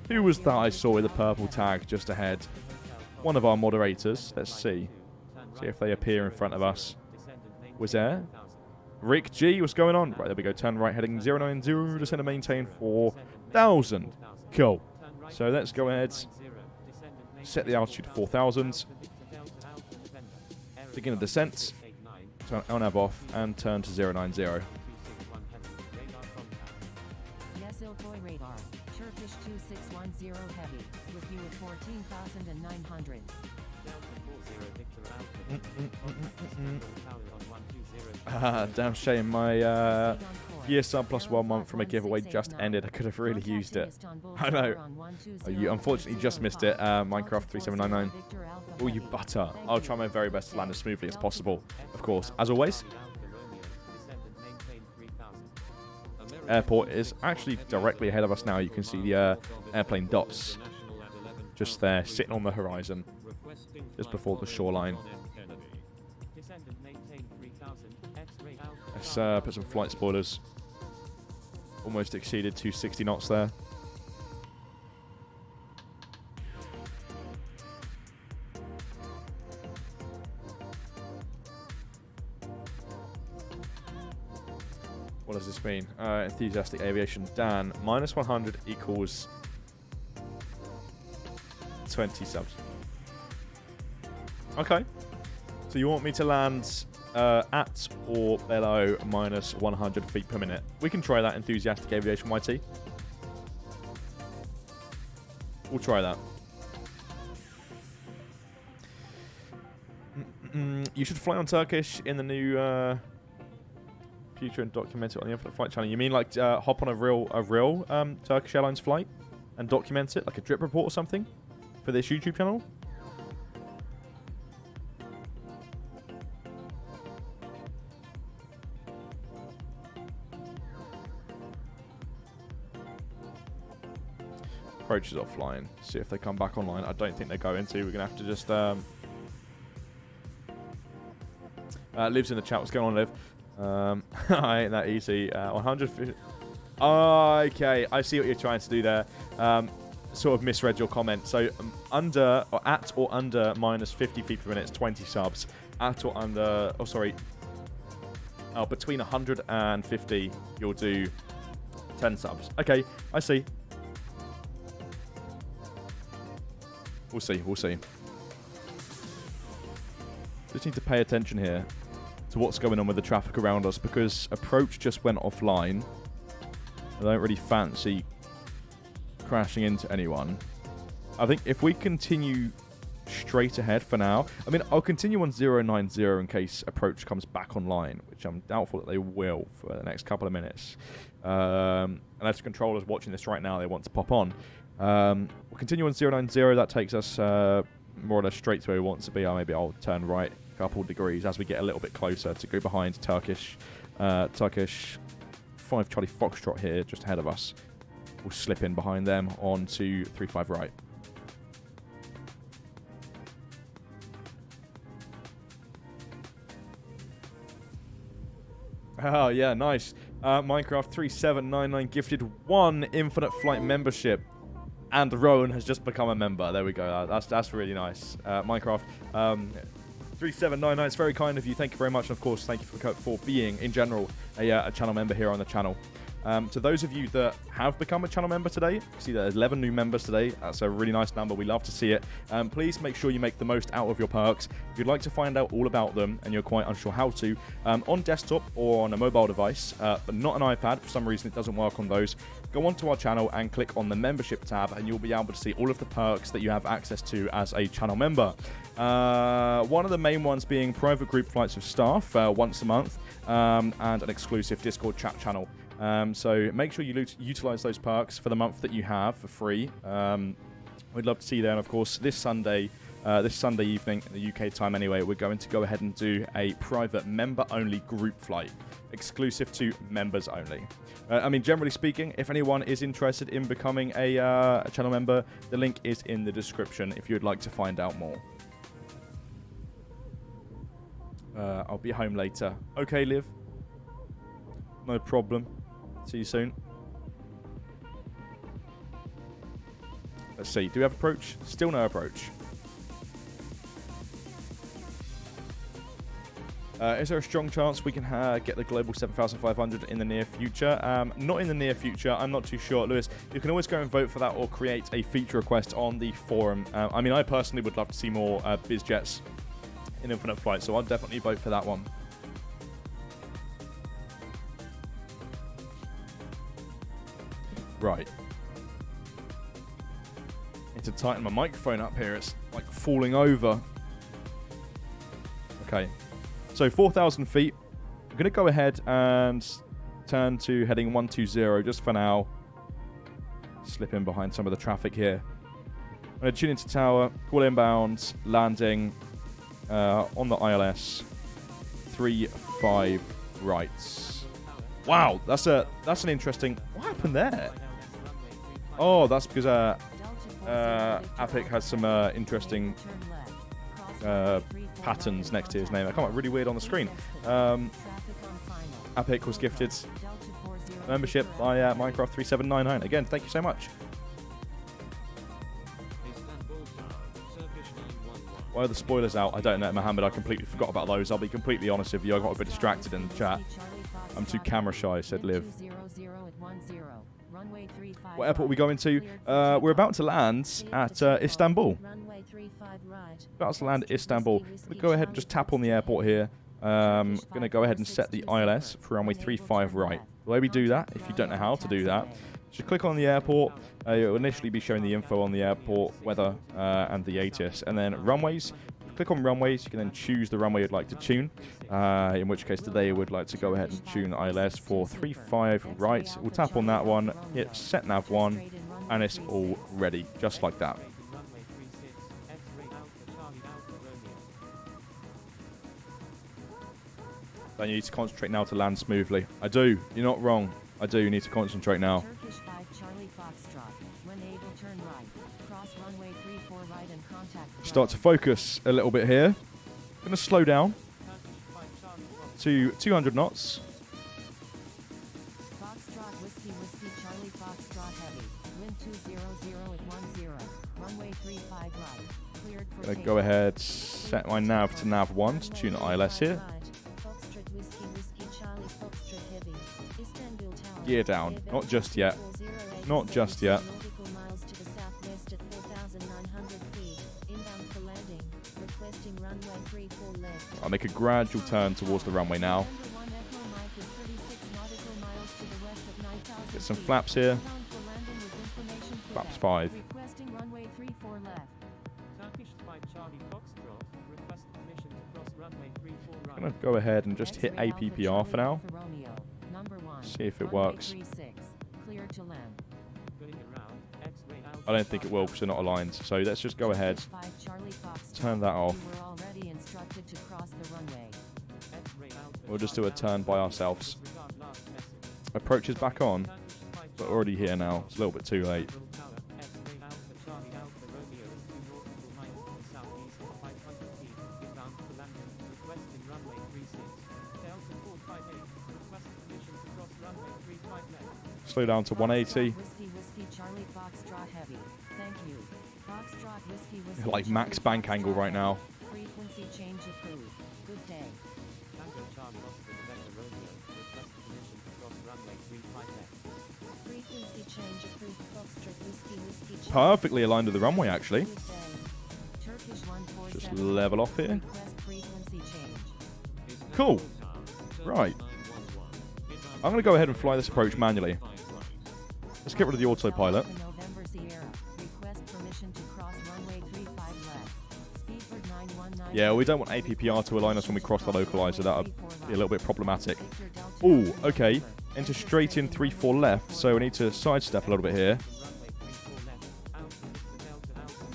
Who was that I saw with the purple tag just ahead? one of our moderators. Let's see. See if they appear in front of us. Was there? Rick G, what's going on? Right, there we go. Turn right, heading 090, descend and maintain 4,000. Cool. So let's go ahead, set the altitude to 4,000. Begin a descent. Turn LNAV off and turn to 090. Yes, Ilkoy radar. Turkish 2610 heavy. With you at 14,900. Damn shame. My year sub plus 1 month from a giveaway just ended. I could have really used it. I know. Oh, you unfortunately just missed it. Minecraft 3799. Oh, you butter. I'll try my very best to land as smoothly as possible. Of course, as always. Airport is actually directly ahead of us now. You can see the airplane dots just there, sitting on the horizon, just before the shoreline. Let's put some flight spoilers. Almost exceeded 260 knots there. What does this mean? Enthusiastic Aviation Dan, minus 100 equals 20 subs. Okay. So you want me to land at or below minus 100 feet per minute. We can try that, Enthusiastic Aviation YT. We'll try that. You should fly on Turkish in the new future and document it on the Infinite Flight channel. You mean like hop on a real Turkish Airlines flight and document it, like a drip report or something, for this YouTube channel? Approach is offline. See if they come back online. I don't think they're going to. We're going to have to just... Liv's in the chat. What's going on, Liv? Ain't that easy. 150... okay, I see what you're trying to do there. Sort of misread your comment. So under, or at or under minus 50 feet per minute is 20 subs. At or under... Oh, sorry. Oh, between 150, you'll do 10 subs. Okay, I see. We'll see, we'll see. Just need to pay attention here to what's going on with the traffic around us, because approach just went offline. I don't really fancy crashing into anyone. I think if we continue straight ahead for now, I mean, I'll continue on 090 in case approach comes back online, which I'm doubtful that they will for the next couple of minutes. Unless the controller's watching this right now, they want to pop on. We'll continue on 090. That takes us more or less straight to where we want to be. Or maybe I'll turn right a couple degrees as we get a little bit closer to go behind Turkish 5 Charlie Foxtrot here, just ahead of us. We'll slip in behind them on to 35 right. Oh, yeah, nice. Minecraft 3799 gifted 1 Infinite Flight membership. And Rowan has just become a member. There we go. That's really nice. Minecraft 3799. It's very kind of you. Thank you very much. And of course, thank you for being, in general, a channel member here on the channel. To those of you that have become a channel member today, see there's 11 new members today. That's a really nice number. We love to see it. Please make sure you make the most out of your perks. If you'd like to find out all about them and you're quite unsure how to, on desktop or on a mobile device, but not an iPad, for some reason it doesn't work on those, go onto our channel and click on the membership tab and you'll be able to see all of the perks that you have access to as a channel member. One of the main ones being private group flights of staff once a month, and an exclusive Discord chat channel. So make sure you utilize those perks for the month that you have for free. We'd love to see you there. And of course, this Sunday evening, in the UK time anyway, we're going to go ahead and do a private member-only group flight, exclusive to members only. I mean, generally speaking, if anyone is interested in becoming a channel member, the link is in the description if you'd like to find out more. I'll be home later. Okay, Liv. No problem. See you soon. Let's see. Do we have approach? Still no approach. Is there a strong chance we can get the Global 7500 in the near future? Not in the near future. I'm not too sure. Lewis, you can always go and vote for that or create a feature request on the forum. I mean, I personally would love to see more biz jets in Infinite Flight, so I'll definitely vote for that one. Right. Need to tighten my microphone up here. It's like falling over. Okay. So 4,000 feet. I'm going to go ahead and turn to heading 120 just for now. Slip in behind some of the traffic here. I'm going to tune into tower, call inbound, landing on the ILS 35 rights. Wow, that's an interesting. What happened there? Oh, that's because Apic has some interesting patterns next to his name. That come up really weird on the screen. Apic was gifted membership by Minecraft 3799. Again, thank you so much. Why are the spoilers out? I don't know, Mohammed. I completely forgot about those. I'll be completely honest with you. I got a bit distracted in the chat. I'm too camera shy, said Liv. What airport are we going to? We're about to land at Istanbul. About to land at Istanbul. We'll go ahead and just tap on the airport here. Going to go ahead and set the ILS for runway 35 right. The way we do that, if you don't know how to do that, just click on the airport. It will initially be showing the info on the airport, weather, and the ATIS. And then runways. Click on runways. You can then choose the runway you'd like to tune. In which case today we'd like to go ahead and tune ILS for 35 right. We'll tap on that one, hit set nav 1, and it's all ready, just like that. Then you need to concentrate now to land smoothly. I do. You're not wrong. I do need to concentrate now. Start to focus a little bit here. Going to slow down to 200 knots. Going to go ahead, set my nav to nav 1 to tune ILS here. Gear down. Not just yet. Not just yet. I'll make a gradual turn towards the runway now. Get some flaps here. Flaps 5. I'm going to go ahead and just hit APPR for now. See if it works. I don't think it will because they're not aligned. So let's just go ahead. Turn that off. We'll just do a turn by ourselves. Approach is back on, but already here now. It's a little bit too late. Slow down to 180. Like max bank angle right now. Perfectly aligned to the runway, actually. Just level off here. Cool. Right. I'm going to go ahead and fly this approach manually. Let's get rid of the autopilot. Yeah, we don't want APPR to align us when we cross the localizer. That would be a little bit problematic. Ooh, okay. Enter straight in 3-4 left, so we need to sidestep a little bit here.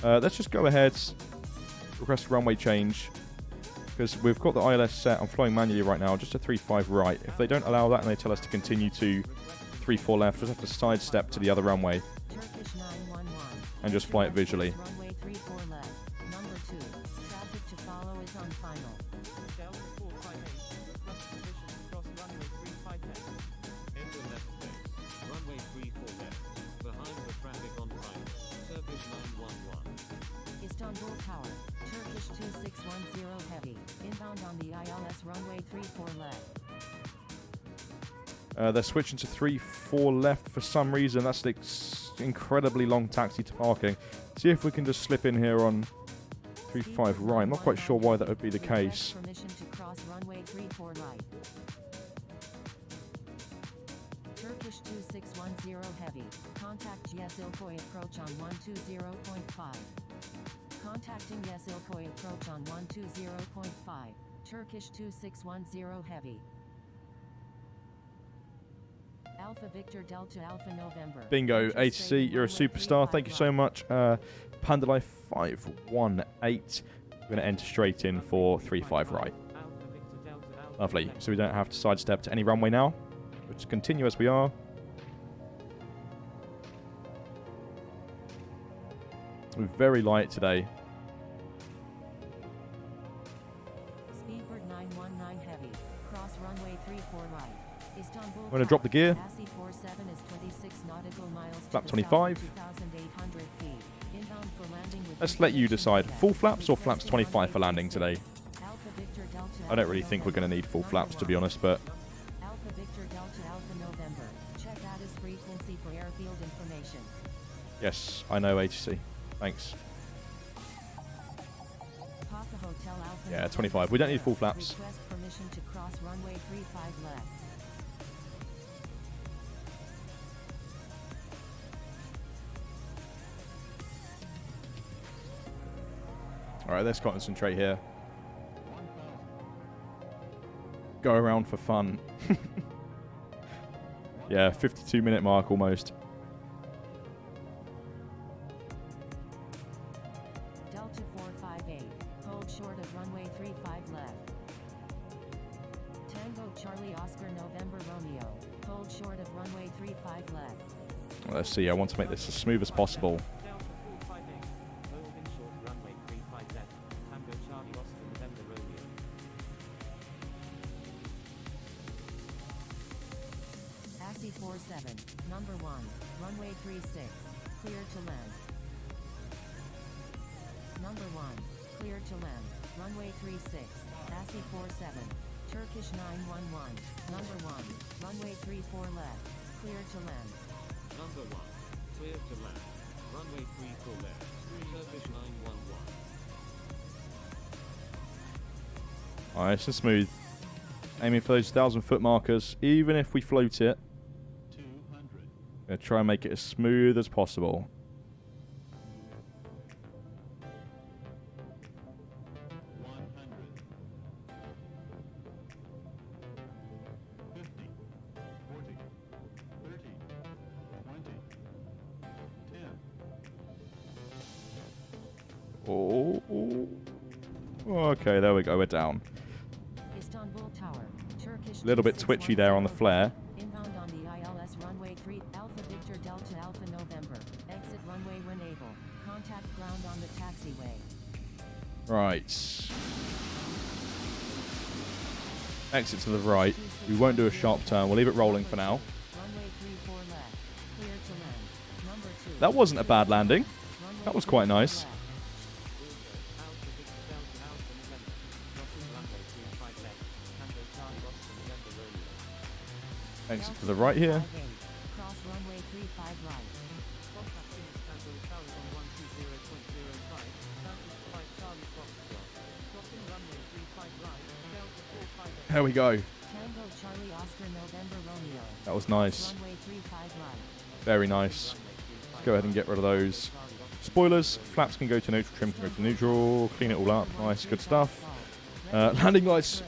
Let's just go ahead, request runway change, because we've got the ILS set. I'm flying manually right now, just a 3-5 right. If they don't allow that and they tell us to continue to 3-4 left, just have to sidestep to the other runway and just fly it visually. 2610 heavy, inbound on the ILS runway 34 left. They're switching to 3-4 left for some reason. That's the incredibly long taxi to parking. See if we can just slip in here on 3-5 right. I'm not quite sure why that would be the case. Permission to cross runway 34 right. Turkish 2610 heavy. Contact 𝗖𝗛𝗡𝗠𝗘𝗥𝗦𝗛 approach on 120.5. Contacting 𝗖𝗛𝗡𝗡𝗥𝗦𝗛 approach on 120.5. Turkish 2610 heavy. Alpha Victor Delta Alpha November. Bingo, ATC, you're a superstar. Thank you so much. Pandalai 518. We're going to enter straight in for 3-5 right. Lovely. So we don't have to sidestep to any runway now. We'll just continue as we are. We're very light today. Speedbird 919 heavy. Cross runway 34 right. Istanbul. I'm going to drop the gear. ASI 47 is 26 nautical miles. Flap 25. 2,800 feet. Inbound for landing with Let's let you decide. Full flaps or flaps 25 for landing today? Alpha Victor Delta I don't really think we're going to need full flaps, to be honest, but Alpha Victor Delta Alpha November. Check ATIS frequency for airfield information. yes, I know ATC. Thanks. Papa Hotel Alpha Yeah, November 25. We don't need full flaps. Request permission to cross runway 35 left. All right, let's concentrate here. Go around for fun. Yeah, 52-minute mark almost. Delta 458. Hold short of runway 35 left. Tango Charlie Oscar November Romeo. Hold short of runway 35 left. Let's see, I want to make this as smooth as possible. Delta 458. Hold in short runway 35 left. Tango Charlie Oscar November Romeo. ASI 47. Number 1. Runway 36. Clear to land. Number 1. Clear to land. Runway 36. ASI 47. Turkish 911. Number 1. Runway 34 left. Clear to land. Number 1. Clear to land. Runway 34 left. Turkish 911. Nice and smooth. Aiming for those 1,000-foot markers, even if we float it. 200. Gonna try and make it as smooth as possible. 100. 50. 40. 30. 20. 10. Oh. Okay, there we go. We're down. Istanbul Tower. Turkish. A little bit twitchy there on the flare. Inbound on the ILS runway 3. Alpha Victor Delta Alpha November. Exit runway when able. Contact ground on the taxiway. Right. Exit to the right. We won't do a sharp turn. We'll leave it rolling for now. Runway 34 left. Clear to land. Number 2. That wasn't a bad landing. Runway That was quite 34 nice. left. Alpha Victor Delta Alpha November. Crossing runway 35 left. Tango Charlie Oscar November Romeo. Exit to the right here. 58. Cross runway 35 right. Contacting Istanbul Tower on 120.05. Turkish 5 Charlie Foxtrot. Crossing runway 35 right. Delta 458. There we go. Tango Charlie Oscar November Romeo. That was nice. Runway 35 right. Very nice. Let's go ahead and get rid of those. Spoilers. Flaps can go to neutral. Trim can go to neutral. Clean it all up. Nice. Good stuff. Landing lights.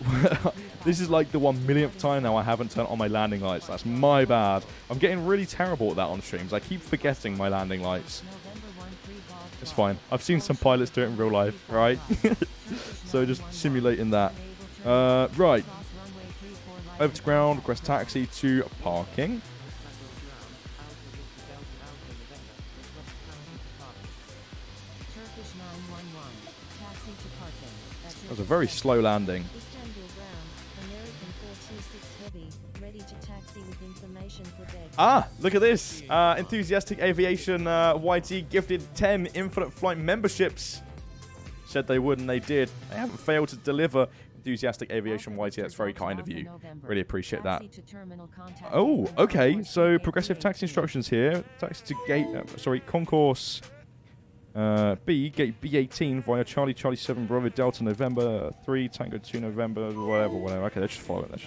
This is like the 1,000,000th time now I haven't turned on my landing lights. That's my bad. I'm getting really terrible at that on streams. I keep forgetting my landing lights. It's fine. I've seen some pilots do it in real life, right? So just simulating that. Right. Over to ground. Request taxi to parking. Turkish 911. Taxi to parking. That was a very slow landing. Istanbul ground, American 426 heavy, ready to taxi with information for deck. Ah, look at this. Enthusiastic Aviation YT gifted 10 Infinite Flight memberships. Said they would, and they did. They haven't failed to deliver. Enthusiastic Aviation YT, that's very kind of you. Really appreciate that. Oh, okay. So progressive taxi instructions here. Taxi to gate, concourse B, gate B18 via Charlie 7 Bravo Delta November 3 Tango 2 November whatever. Okay, let's just follow it.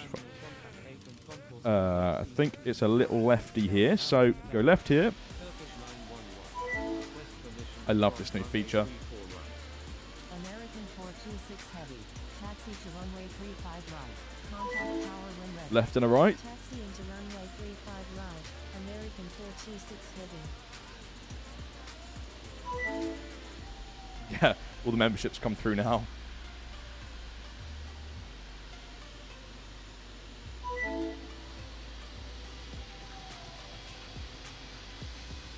I think it's a little lefty here, so go left here. I love this new feature. American 426 Heavy. Taxi to runway 35 right. Contact tower when ready. Left and a right. Taxi into runway 35 right. American 426 Heavy. Yeah, all the memberships come through now.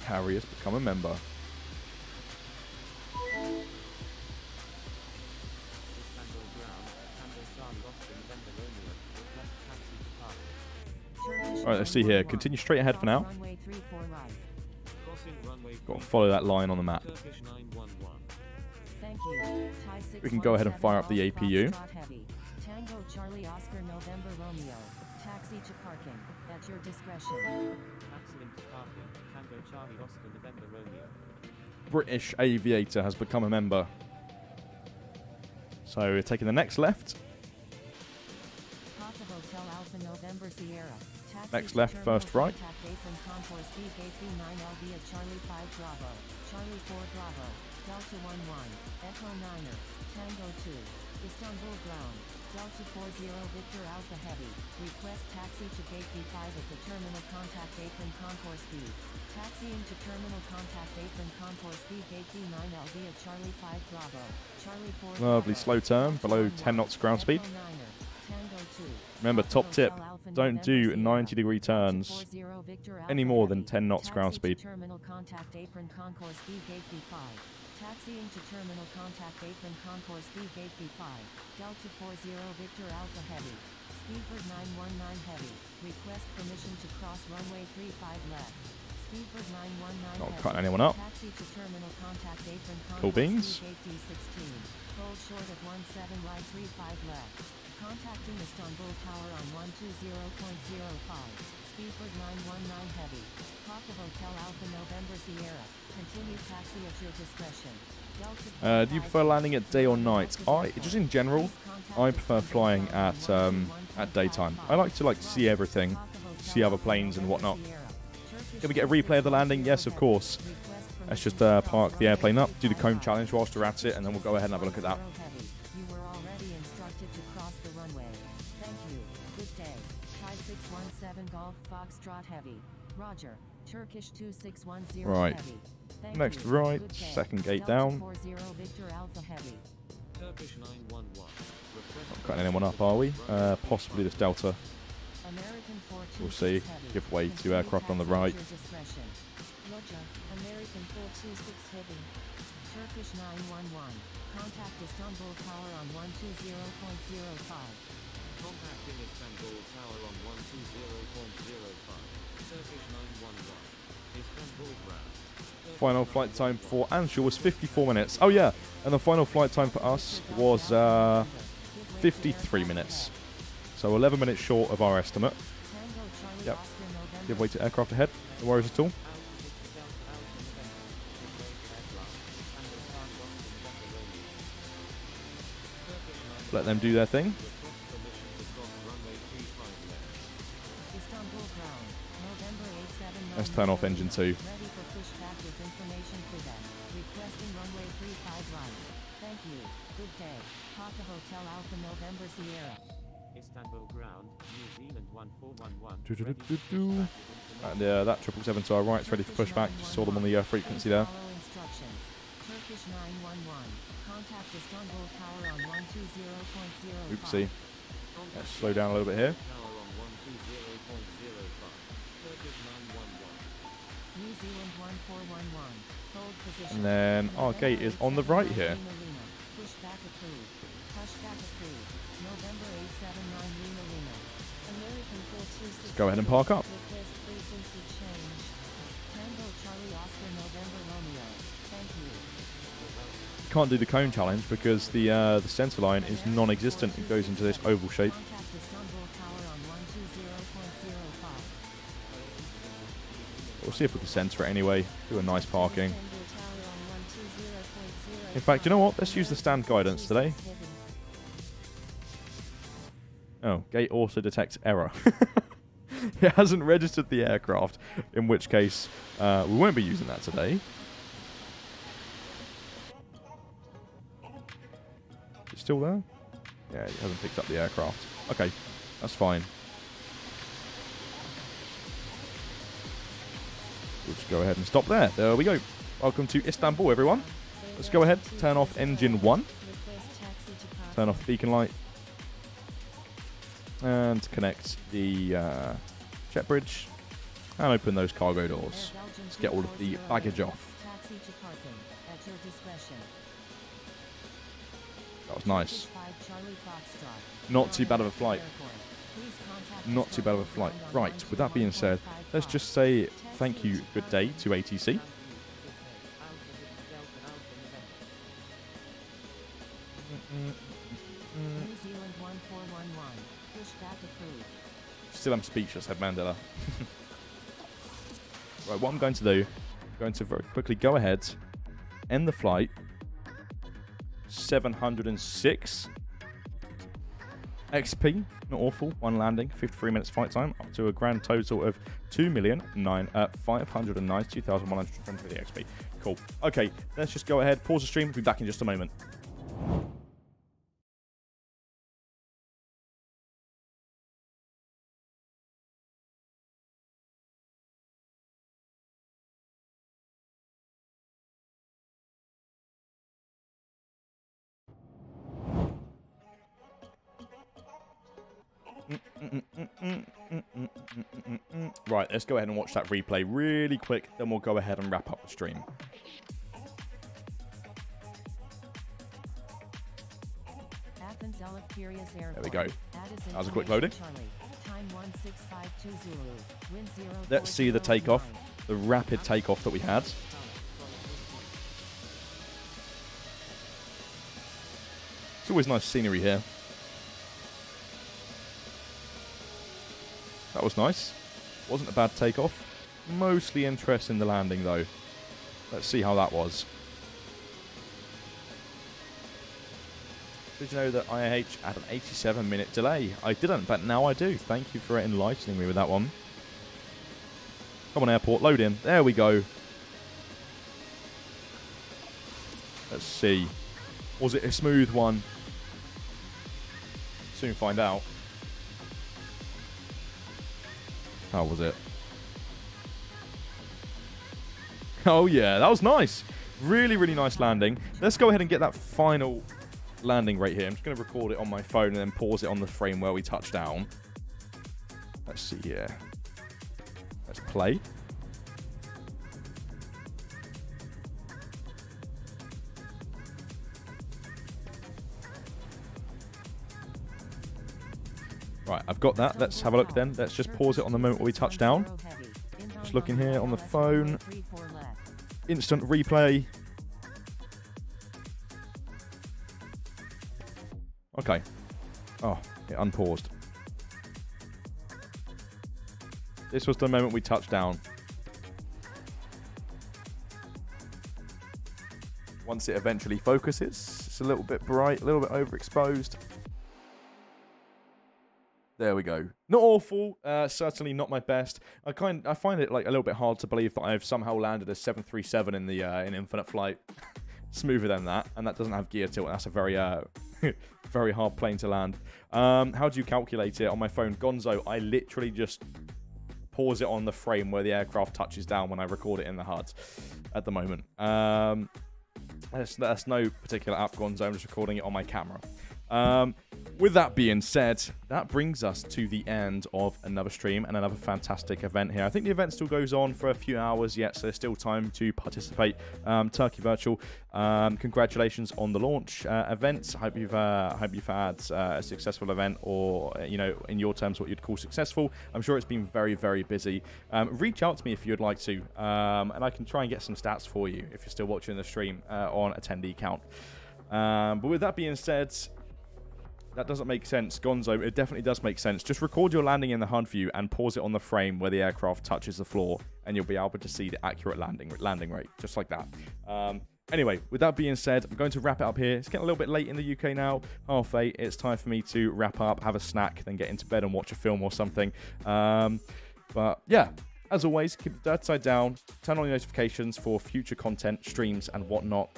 Harry has become a member. Istanbul ground, Tango Charlie Austin November Romeo, request taxi to park. Alright, let's see here. Continue straight ahead for now. Runway 34 right. Crossing runway Got to follow that line on the map. Turkish 911. Thank you. Thai We can go ahead and fire up the 617 APU. Golf Foxtrot Heavy. Tango Charlie Oscar November Romeo. Taxi to parking. At your discretion. Taxi into parking, Tango Charlie Oscar November Romeo. British Aviator has become a member. So we're taking the next left. Papa Hotel Alpha November Sierra. Taxi Next to left, terminal first right. Contact Apron Concourse B Gate B9LB at Charlie 5 Bravo. Charlie 4 Bravo. Delta 11. Echo 9er. Tango 2. Istanbul ground. Delta 40 Victor Alpha Heavy. Request taxi to Gate B5 at the terminal Contact Apron Concourse B. Taxiing to terminal Contact Apron Concourse B Gate B9LB at Charlie 5 Bravo. Charlie 4 Lovely Bravo. slow turn, Delta below 11. 10 knots ground speed. Echo 9er. Tango 2. Remember, Papa top tip, Hotel Alpha don't November do Sierra. 90-degree turns 40 Victor any Alpha more than Heavy. 10 knots ground Taxi speed. to terminal Contact Apron Concourse B Gate B5. Taxiing to terminal Contact Apron Concourse B Gate B5. Delta 40 Victor Alpha Heavy. Speedbird 919 Heavy. Request permission to cross runway 35 left. Speedbird 919 Not Heavy. cutting anyone up. Taxi to terminal Contact Apron Cool Concourse beans. B Gate D16. Hold short of 17 right 35 left. Contacting Istanbul Tower on 120.05. Speedbird 919 Heavy. Papa Hotel Alpha November Sierra. Continue taxi at your discretion. Delta Do you prefer landing at day or night? Just in general, I prefer flying at daytime. I like to see everything, see other planes and whatnot. Can we get a replay of the landing? Yes, of course. Let's just park the airplane up, do the cone challenge whilst we're at it, and then we'll go ahead and have a look at that. You were already instructed to cross the runway. Thank you. Good day. Thai 617 Golf Foxtrot Heavy. Roger. Turkish 2610 Right. Heavy. Thank Next you. right, Good day. second gate Delta down. 40 Victor Alpha Heavy. Turkish 911. Request Not cutting anyone up, are we? Possibly this Delta. American 426 We'll see. Heavy. Give way to Continue aircraft on the taxi at right. your discretion. Roger. American 426 Heavy. Turkish 911. Contact Istanbul Tower on 120.05. Contacting Istanbul Tower on 120.05. Turkish 911. Istanbul ground. Final flight time for Anshul was 54 minutes. Oh yeah, and the final flight time for us was 53 minutes. So 11 minutes short of our estimate. Tango Charlie Yep. Oscar November. Give way to aircraft ahead. No worries at all. Let them do their thing. Istanbul ground. November 879. Let's turn off engine 2. Ready for pushback with information Quebec. Requesting runway 35 right. Thank you. Good day. Papa Hotel Alpha November Sierra. Istanbul ground, New Zealand 1411. Do-do-do-do-do. And that 777 to our right is ready for pushback. Just saw them on the frequency there. Follow instructions. Turkish 911. Contact Istanbul Tower on 120.05. Oopsie. Let's slow down a little bit here. Tower on 120.05. Turkish 911. New Zealand 1411. Hold position. And then our gate is on the right here. Pushback approved. Pushback approved. November 879 Lima Lima. American 426. Let's go ahead and park up. Request frequency change. Tango Charlie Oscar November Romeo. Thank you. can't do the cone challenge because the center line is non-existent. It goes into this oval shape. Contact Istanbul Tower on 120.05. We'll see if we can center it anyway. Do a nice parking. Istanbul Tower on 120.05. In fact, you know what? Let's use the stand guidance today. Heavy. Oh, gate auto detects error. It hasn't registered the aircraft, in which case we won't be using that today. It's still there? Yeah, it hasn't picked up the aircraft. Okay, that's fine. We'll just go ahead and stop there. There we go. Welcome to Istanbul, everyone. Let's go ahead, turn off engine 1. Request taxi to park. Turn off beacon light. And connect the jet bridge. And open those cargo doors. Let's get all of the baggage off. Taxi to parking at your discretion. That was nice. 5 Charlie Foxtrot. Not too bad of a flight. Airport. Please contact Not too bad of a flight. Right, with that being said, let's just say thank you, good day to ATC. New Zealand 1411. Pushback approved. Still am speechless, Head Mandela. Right, what I'm going to do, I'm going to very quickly go ahead, end the flight. 706 XP, not awful. One landing, 53 minutes flight time, up to a grand total of 2,592,120 XP. Cool. Okay, let's just go ahead, pause the stream. We'll be back in just a moment. Right, let's go ahead and watch that replay really quick, then we'll go ahead and wrap up the stream. Athens Eleftherios Airport. There we go. Addis That was a quick information loading. Charlie. Time 16520. Wind 0. Let's see the takeoff, the rapid takeoff that we had. It's always nice scenery here. That was nice. Wasn't a bad takeoff. Mostly interest in the landing though. Let's see how that was. Did you know that IAH had an 87-minute delay? I didn't, but now I do. Thank you for enlightening me with that one. Come on, airport, load in. There we go. Let's see. Was it a smooth one? Soon find out. How was it? Oh yeah, that was nice. Really, really nice landing. Let's go ahead and get that final landing right here. I'm just going to record it on my phone and then pause it on the frame where we touch down. Let's see here. Let's play. Right, I've got that. Let's have a look then. Let's just pause it on the moment where we touch down. Just looking here on the phone. Instant replay. Okay. Oh, it unpaused. This was the moment we touched down. Once it eventually focuses, it's a little bit bright, a little bit overexposed. There we go. Not awful. Certainly not my best. I find it like a little bit hard to believe that I've somehow landed a 737 in the in infinite flight. Smoother than that, and that doesn't have gear tilt. That's a very very hard plane to land. How do you calculate it on my phone? Gonzo, I literally just pause it on the frame where the aircraft touches down when I record it in the HUD at the moment. That's no particular app, Gonzo. I'm just recording it on my camera. With that being said, that brings us to the end of another stream and another fantastic event here. I think the event still goes on for a few hours yet, so there's still time to participate. Turkey Virtual, congratulations on the launch event. Hope you've had a successful event, or in your terms, what you'd call successful. I'm sure it's been very, very busy. Reach out to me if you'd like to, and I can try and get some stats for you if you're still watching the stream on attendee count. But with that being said, that doesn't make sense. Gonzo, it definitely does make sense. Just record your landing in the HUD view and pause it on the frame where the aircraft touches the floor, and you'll be able to see the accurate landing rate, just like that. Anyway, with that being said, I'm going to wrap it up here. It's getting a little bit late in the UK now, 8:30. It's time for me to wrap up, have a snack, then get into bed and watch a film or something. But yeah. As always, keep the dirt side down, turn on your notifications for future content, streams, and whatnot.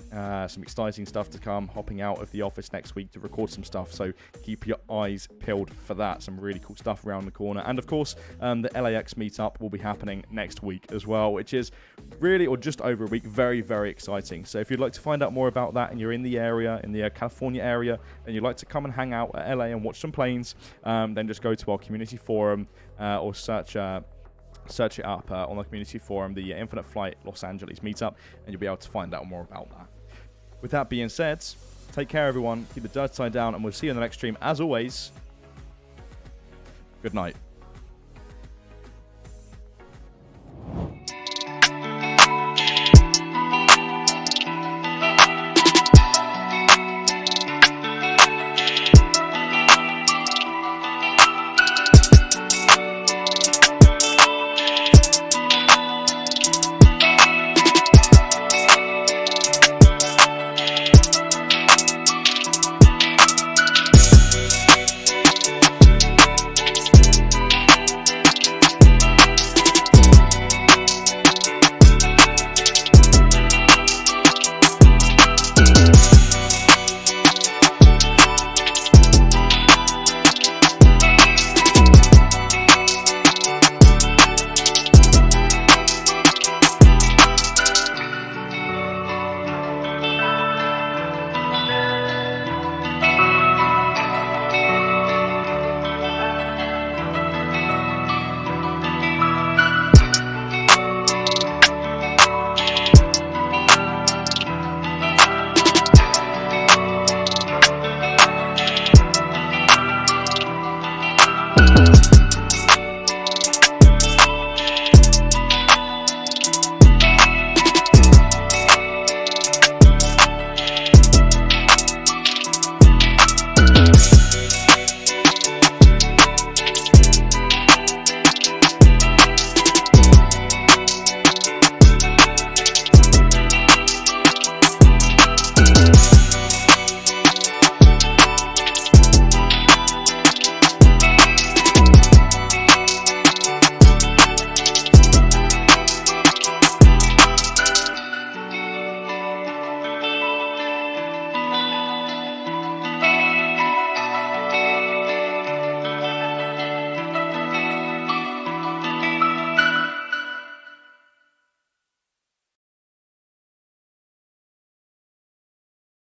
Some exciting stuff to come, hopping out of the office next week to record some stuff, so keep your eyes peeled for that. Some really cool stuff around the corner. And of course, the LAX meetup will be happening next week as well, which is really, or just over a week, very, very exciting. So if you'd like to find out more about that and you're in the area, in the California area, and you'd like to come and hang out at LA and watch some planes, then just go to our community forum or search it up on the community forum, the Infinite Flight Los Angeles meetup, and you'll be able to find out more about that. With that being said, take care, everyone. Keep the dirt side down, and we'll see you in the next stream. As always, good night.